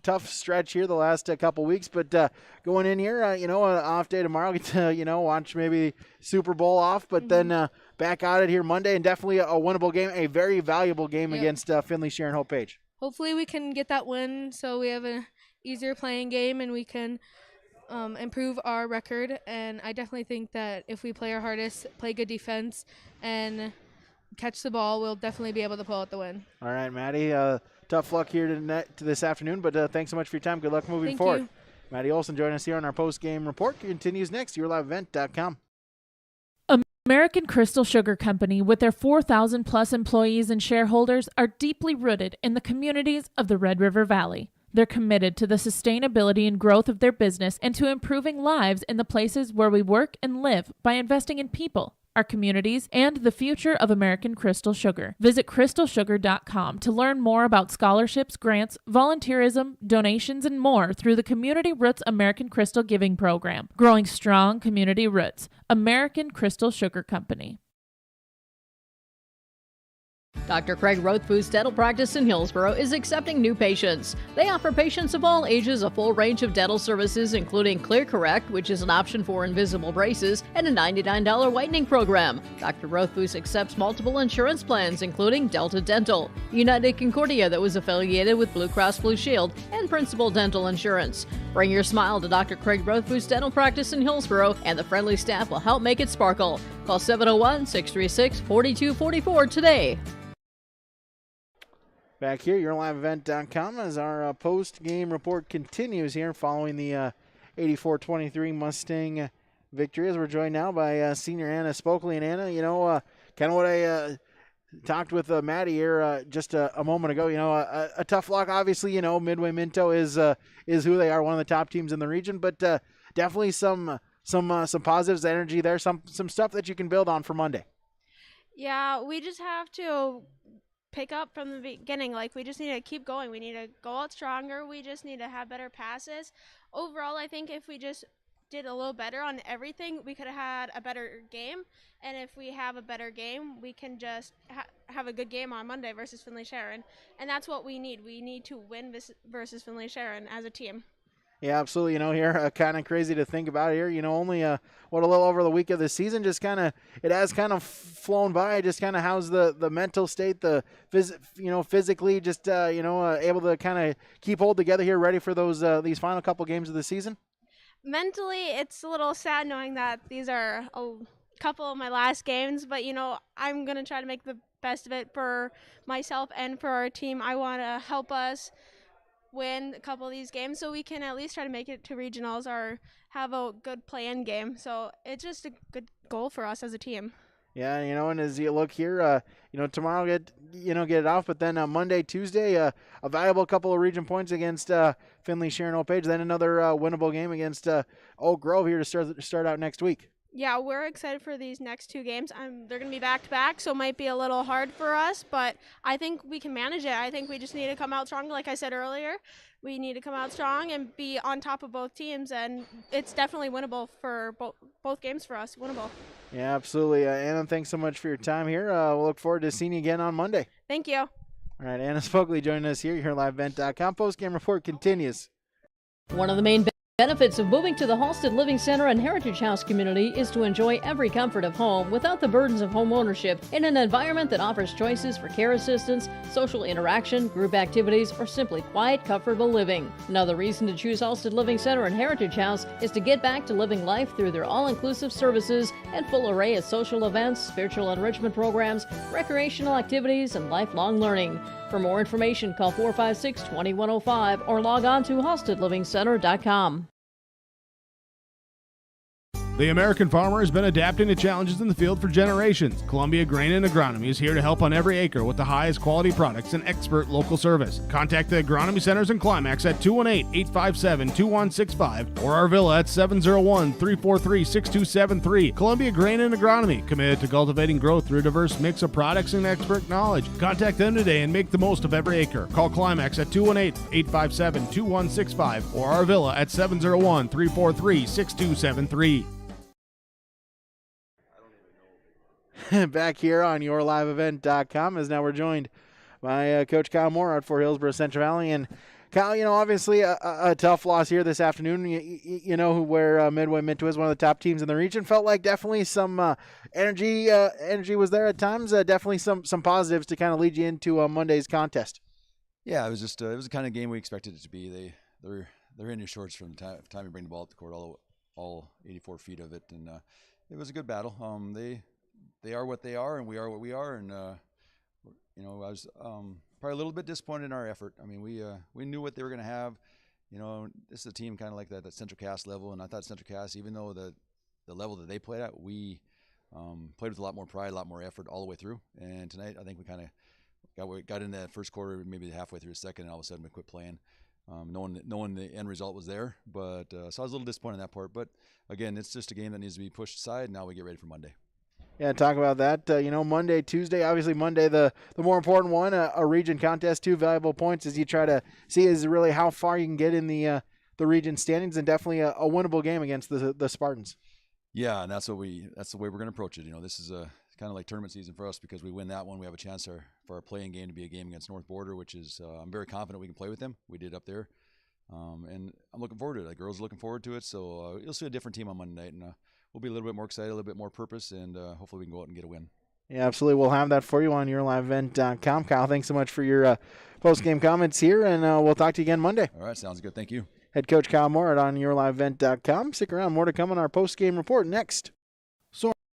tough stretch here the last couple weeks, but going in here, an off day tomorrow, get to watch maybe Super Bowl off, but then back at it here Monday, and definitely a winnable game, a very valuable game against Findlay Sharon Hope Page. Hopefully we can get that win, so we have an easier playing game and we can improve our record. And I definitely think that if we play our hardest, play good defense, and catch the ball, we'll definitely be able to pull out the win. All right, Maddie. Tough luck here to this afternoon, but thanks so much for your time. Good luck moving forward. You. Maddie Olson joining us here on our post-game report. Continues next. YourLiveEvent.com. American Crystal Sugar Company, with their 4,000-plus employees and shareholders, are deeply rooted in the communities of the Red River Valley. They're committed to the sustainability and growth of their business and to improving lives in the places where we work and live by investing in people, our communities, and the future of American Crystal Sugar. Visit crystalsugar.com to learn more about scholarships, grants, volunteerism, donations, and more through the Community Roots American Crystal Giving Program. Growing strong community roots. American Crystal Sugar Company. Dr. Craig Rothfuss Dental Practice in Hillsboro is accepting new patients. They offer patients of all ages a full range of dental services, including Clear Correct, which is an option for invisible braces, and a $99 whitening program. Dr. Rothfuss accepts multiple insurance plans, including Delta Dental, United Concordia, that was affiliated with Blue Cross Blue Shield, and Principal Dental Insurance. Bring your smile to Dr. Craig Rothfuss Dental Practice in Hillsboro, and the friendly staff will help make it sparkle. Call 701-636-4244 today. Back here, YourLiveEvent.com, as our post-game report continues here following the 84-23 Mustang victory, as we're joined now by senior Anna Spokley. And Anna, kind of what I talked with Maddie here just a moment ago, a tough lock. Obviously, Midway Minto is who they are, one of the top teams in the region, but definitely some positives, energy there, some stuff that you can build on for Monday. Yeah, we just have to pick up from the beginning. Like, we just need to keep going. We need to go out stronger. We just need to have better passes. Overall, I think if we just did a little better on everything, we could have had a better game. And if we have a better game, we can just have a good game on Monday versus Findlay Sharon. And that's what we need. We need to win versus Findlay Sharon as a team. Yeah, absolutely. Here, kind of crazy to think about here. Only a little over the week of the season, just it has kind of flown by. Just kind of how's the mental state, physically, just able to kind of keep hold together here, ready for these final couple games of the season. Mentally, it's a little sad knowing that these are a couple of my last games, but I'm gonna try to make the best of it for myself and for our team. I want to help us win a couple of these games so we can at least try to make it to regionals or have a good play-in game. So it's just a good goal for us as a team. Yeah, and as you look here, tomorrow get it off, but then Monday, Tuesday, a valuable couple of region points against Findlay Sharon Old Page, then another winnable game against Oak Grove here to start out next week. Yeah, we're excited for these next two games. They're going to be back-to-back, so it might be a little hard for us, but I think we can manage it. I think we just need to come out strong. Like I said earlier, we need to come out strong and be on top of both teams, and it's definitely winnable for both games for us, winnable. Yeah, absolutely. Anna, thanks so much for your time here. We'll look forward to seeing you again on Monday. Thank you. All right, Anna Spokley joining us here, YourLiveEvent.com. Post-game report continues. One of the main benefits of moving to the Halstead Living Center and Heritage House community is to enjoy every comfort of home without the burdens of home ownership in an environment that offers choices for care assistance, social interaction, group activities, or simply quiet, comfortable living. Another reason to choose Halstead Living Center and Heritage House is to get back to living life through their all-inclusive services and full array of social events, spiritual enrichment programs, recreational activities, and lifelong learning. For more information, call 456-2105 or log on to halsteadlivingcenter.com. The American farmer has been adapting to challenges in the field for generations. Columbia Grain and Agronomy is here to help on every acre with the highest quality products and expert local service. Contact the agronomy centers in Climax at 218-857-2165 or our villa at 701-343-6273. Columbia Grain and Agronomy, committed to cultivating growth through a diverse mix of products and expert knowledge. Contact them today and make the most of every acre. Call Climax at 218-857-2165 or our villa at 701-343-6273. Back here on YourLiveEvent.com as now we're joined by Coach Kyle Moore out for Hillsboro-Central Valley. And Kyle, obviously a tough loss here this afternoon. You know where Midway Minto is, one of the top teams in the region. Felt like definitely some energy was there at times. Definitely some positives to kind of lead you into Monday's contest. Yeah, it was just it was the kind of game we expected it to be. They're in your shorts from the time you bring the ball up the court, all 84 feet of it, and it was a good battle. They are what they are, and we are what we are. And I was probably a little bit disappointed in our effort. I mean, we knew what they were going to have. This is a team kind of like that Central Cass level, and I thought Central Cass, even though the level that they played at, we played with a lot more pride, a lot more effort all the way through. And tonight, I think we kind of got in that first quarter, maybe halfway through the second, and all of a sudden we quit playing. Knowing the end result was there, but so I was a little disappointed in that part. But again, it's just a game that needs to be pushed aside. Now we get ready for Monday. Yeah, talk about that. Monday, Tuesday, obviously Monday, the more important one, a region contest, 2 valuable points as you try to see is really how far you can get in the region standings, and definitely a winnable game against the Spartans. Yeah, and that's the way we're going to approach it. This is kind of like tournament season for us, because we win that one, we have a chance for our playing game to be a game against North Border, which is I'm very confident we can play with them. We did up there, and I'm looking forward to it. The girls are looking forward to it, so you'll see a different team on Monday night, and we'll be a little bit more excited, a little bit more purpose, and hopefully we can go out and get a win. Yeah, absolutely. We'll have that for you on YourLiveEvent.com. Kyle, thanks so much for your post-game comments here, and we'll talk to you again Monday. All right, sounds good. Thank you. Head coach Kyle Moore on YourLiveEvent.com. Stick around. More to come on our post-game report next.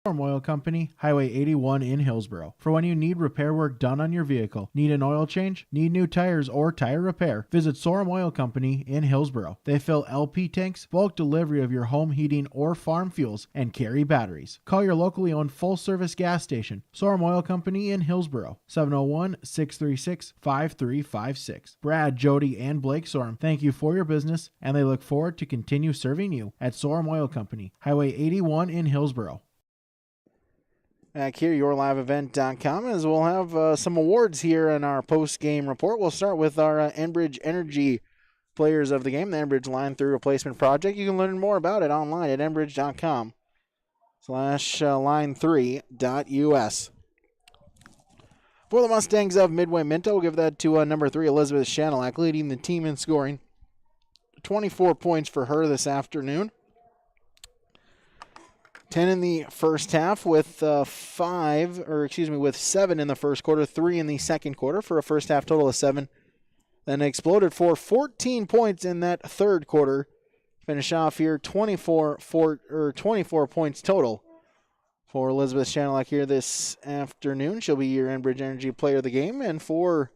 Sorum Oil Company, Highway 81 in Hillsboro. For when you need repair work done on your vehicle, need an oil change, need new tires or tire repair, visit Sorum Oil Company in Hillsboro. They fill LP tanks, bulk delivery of your home heating or farm fuels, and carry batteries. Call your locally owned full-service gas station, Sorum Oil Company in Hillsboro, 701-636-5356. Brad, Jody, and Blake Sorum thank you for your business, and they look forward to continue serving you at Sorum Oil Company, Highway 81 in Hillsboro. Back here, YourLiveEvent.com, as we'll have some awards here in our post-game report. We'll start with our Enbridge Energy Players of the Game, the Enbridge Line Through Replacement Project. You can learn more about it online at enbridge.com/line3.us. For the Mustangs of Midway Minto, we'll give that to number 3, Elizabeth Shanelak, leading the team in scoring. 24 points for her this afternoon. 10 in the first half with 7 in the first quarter, 3 in the second quarter for a first half total of 7. Then exploded for 14 points in that third quarter. Finish off here 24 points total for Elizabeth Shanelak here this afternoon. She'll be your Enbridge Energy Player of the Game. And for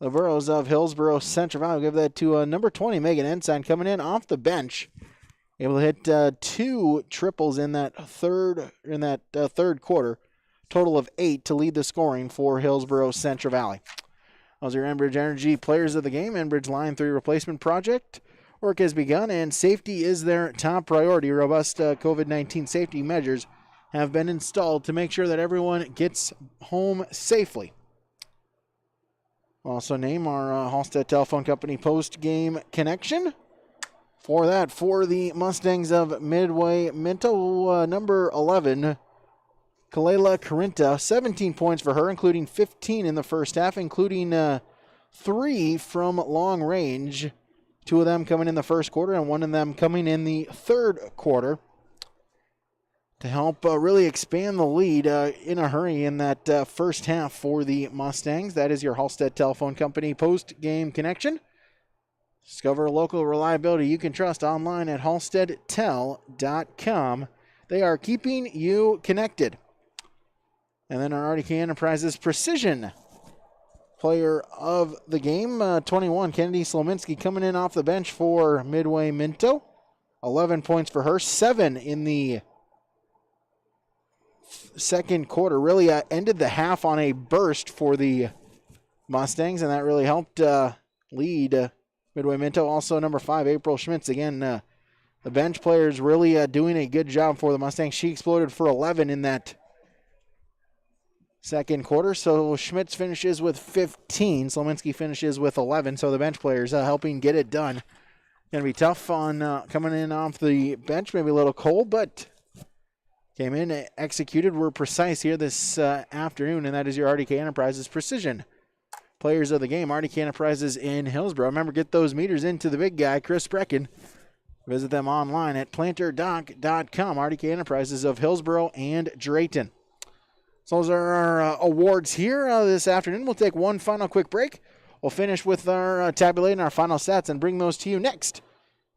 the Burros of Hillsboro-Central Valley, we'll give that to number 20, Megan Ensign, coming in off the bench. Able to hit 2 triples in that third quarter. Total of 8 to lead the scoring for Hillsboro-Central Valley. Those are your Enbridge Energy Players of the Game. Enbridge Line 3 Replacement Project. Work has begun, and safety is their top priority. Robust COVID-19 safety measures have been installed to make sure that everyone gets home safely. We'll also name our Halstead Telephone Company post-game connection. For the Mustangs of Midway Minto, number 11, Kalela Carinta, 17 points for her, including 15 in the first half, including 3 from long range. 2 of them coming in the first quarter and 1 of them coming in the third quarter to help really expand the lead in a hurry in that first half for the Mustangs. That is your Halstead Telephone Company post-game connection. Discover local reliability you can trust online at halsteadtel.com. They are keeping you connected. And then our RDK Enterprises Precision player of the game, 21, Kennedy Slominski, coming in off the bench for Midway Minto. 11 points for her, 7 in the second quarter. Really ended the half on a burst for the Mustangs, and that really helped lead Midway Minto. Also, number 5, April Schmitz. Again, the bench players really doing a good job for the Mustangs. She exploded for 11 in that second quarter, so Schmitz finishes with 15. Slominski finishes with 11, so the bench players helping get it done. Going to be tough on coming in off the bench, maybe a little cold, but came in, executed. We're precise here this afternoon, and that is your RDK Enterprises Precision players of the game. RDK Enterprises in Hillsboro. Remember, get those meters into the big guy, Chris Brecken. Visit them online at planterdoc.com. RDK Enterprises of Hillsboro and Drayton. So those are our awards here this afternoon. We'll take one final quick break. We'll finish with our tabulating our final stats and bring those to you next.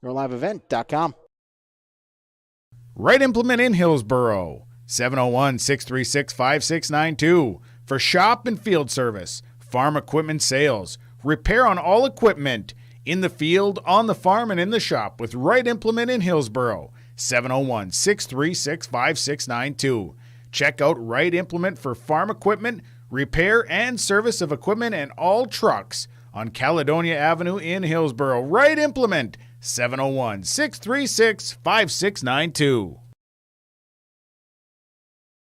YourLiveEvent.com. Right Implement in Hillsboro. 701-636-5692. For shop and field service, farm equipment sales, repair on all equipment, in the field, on the farm, and in the shop with Right Implement in Hillsboro. 701-636-5692. Check out Right Implement for farm equipment, repair and service of equipment and all trucks on Caledonia Avenue in Hillsboro. Right Implement, 701-636-5692.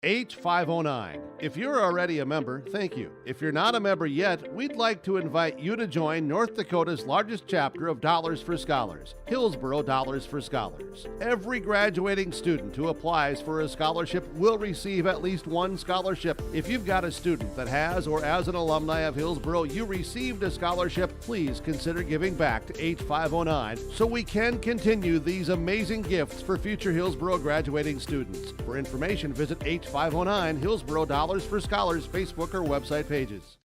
H509. If you're already a member, thank you. If you're not a member yet, we'd like to invite you to join North Dakota's largest chapter of Dollars for Scholars, Hillsboro Dollars for Scholars. Every graduating student who applies for a scholarship will receive at least one scholarship. If you've got a student that has, or as an alumni of Hillsboro, you received a scholarship, please consider giving back to H509 so we can continue these amazing gifts for future Hillsboro graduating students. For information, visit H509 Hillsboro Dollars for Scholars Facebook or website pages.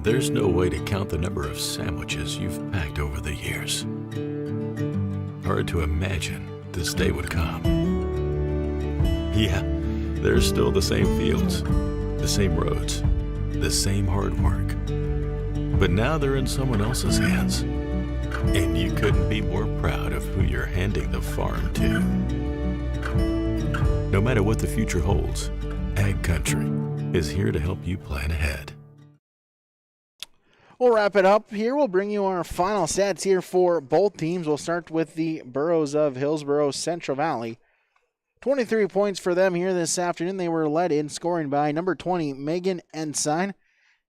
There's no way to count the number of sandwiches you've packed over the years. Hard to imagine this day would come. Yeah, there's still the same fields, the same roads, the same hard work. But now they're in someone else's hands. And you couldn't be more proud of who you're handing the farm to. No matter what the future holds, Ag Country is here to help you plan ahead. We'll wrap it up here. We'll bring you our final stats here for both teams. We'll start with the Burros of Hillsboro-Central Valley. 23 points for them here this afternoon. They were led in scoring by number 20, Megan Ensign.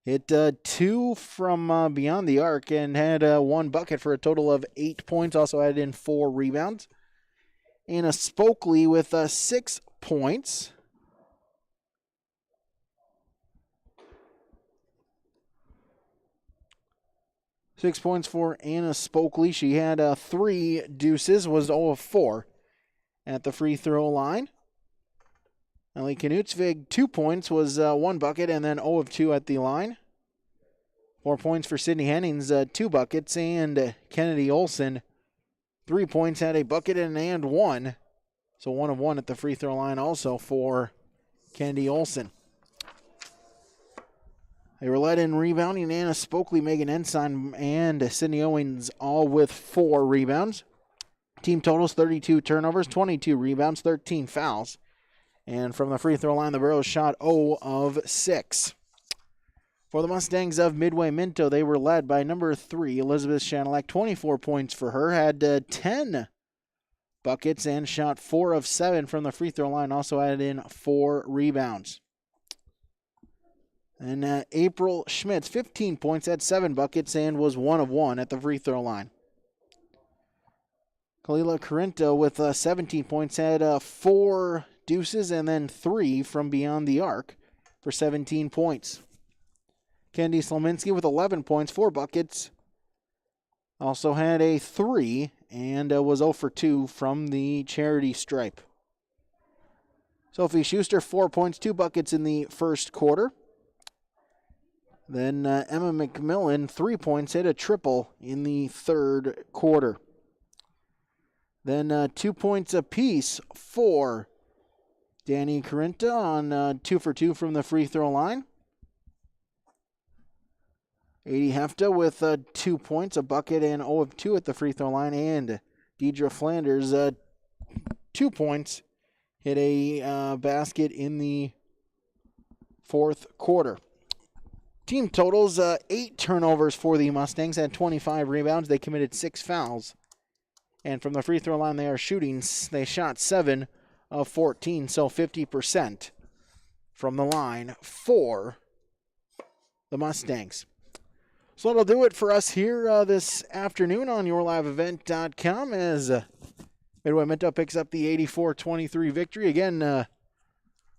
Hit 2 from beyond the arc and had 1 bucket for a total of 8 points. Also added in 4 rebounds. Anna Spokely with 6 points. Six points for Anna Spokely. She had 3 deuces, was 0 of 4 at the free throw line. Ellie Knutsvig, 2 points, was 1 bucket, and then 0 of 2 at the line. 4 points for Sydney Hennings, 2 buckets, and Kennedy Olson, 3 points, had a bucket and 1. So 1 of 1 at the free throw line also for Kennedy Olson. They were led in rebounding. Anna Spokely, Megan Ensign, and Sydney Owens all with 4 rebounds. Team totals 32 turnovers, 22 rebounds, 13 fouls. And from the free throw line, the Burros shot 0 of 6. For the Mustangs of Midway Minto, they were led by number 3, Elizabeth Shanelak, 24 points for her, had 10 buckets and shot 4 of 7 from the free throw line, also added in 4 rebounds. And April Schmitz, 15 points, had 7 buckets and was 1 of 1 at the free throw line. Kalila Corinto with 17 points, had 4 deuces and then 3 from beyond the arc for 17 points. Kendi Slominski with 11 points, 4 buckets. Also had a 3 and was 0 for 2 from the charity stripe. Sophie Schuster, 4 points, 2 buckets in the first quarter. Then Emma McMillan, 3 points, hit a triple in the third quarter. Then 2 points apiece for Danny Corinta on 2 for 2 from the free throw line. Adi Hefta with 2 points, a bucket, and 0 of 2 at the free throw line. And Deidre Flanders, 2 points, hit a basket in the fourth quarter. Team totals, 8 turnovers for the Mustangs, had 25 rebounds. They committed 6 fouls. And from the free throw line, they shot 7 of 14, so 50% from the line for the Mustangs. So that'll do it for us here this afternoon on YourLiveEvent.com as Midway Minto picks up the 84-23 victory. Again,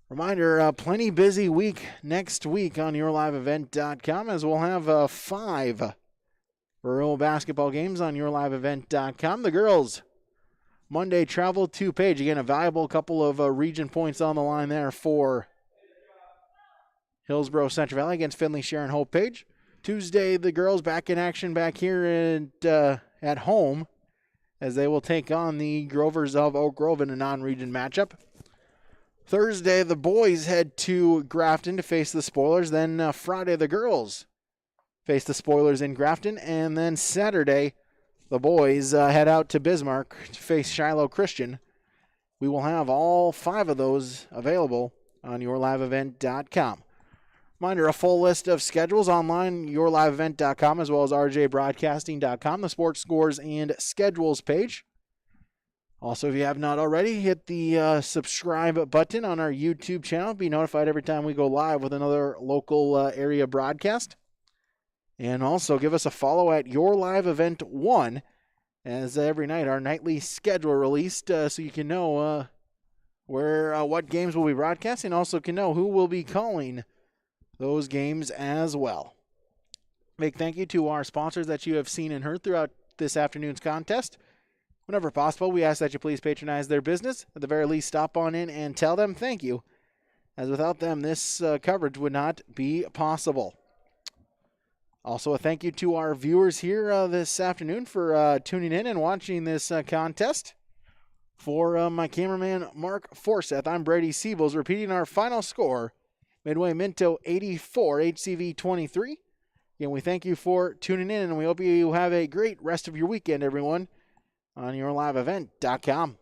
reminder, plenty busy week next week on YourLiveEvent.com as we'll have 5 rural basketball games on YourLiveEvent.com. The girls, Monday, travel to Page. Again, a valuable couple of region points on the line there for Hillsboro-Central Valley against Finley Sharon Hope Page. Tuesday, the girls back in action back here at home as they will take on the Grovers of Oak Grove in a non-region matchup. Thursday, the boys head to Grafton to face the Spoilers. Then Friday, the girls face the Spoilers in Grafton. And then Saturday, the boys head out to Bismarck to face Shiloh Christian. We will have all 5 of those available on YourLiveEvent.com. Reminder, a full list of schedules online, YourLiveEvent.com, as well as RJBroadcasting.com, the sports scores and schedules page. Also, if you have not already, hit the subscribe button on our YouTube channel. Be notified every time we go live with another local area broadcast. And also give us a follow at Your Live Event 1, as every night our nightly schedule released, so you can know what games we'll be broadcasting. Also can know who will be calling those games as well. Big thank you to our sponsors that you have seen and heard throughout this afternoon's contest. Whenever possible, we ask that you please patronize their business. At the very least, stop on in and tell them thank you, as without them, this coverage would not be possible. Also, a thank you to our viewers here this afternoon for tuning in and watching this contest. For my cameraman, Mark Forseth, I'm Brady Siebels, repeating our final score. Midway Minto 84, HCV 23. Again, we thank you for tuning in, and we hope you have a great rest of your weekend, everyone, on YourLiveEvent.com.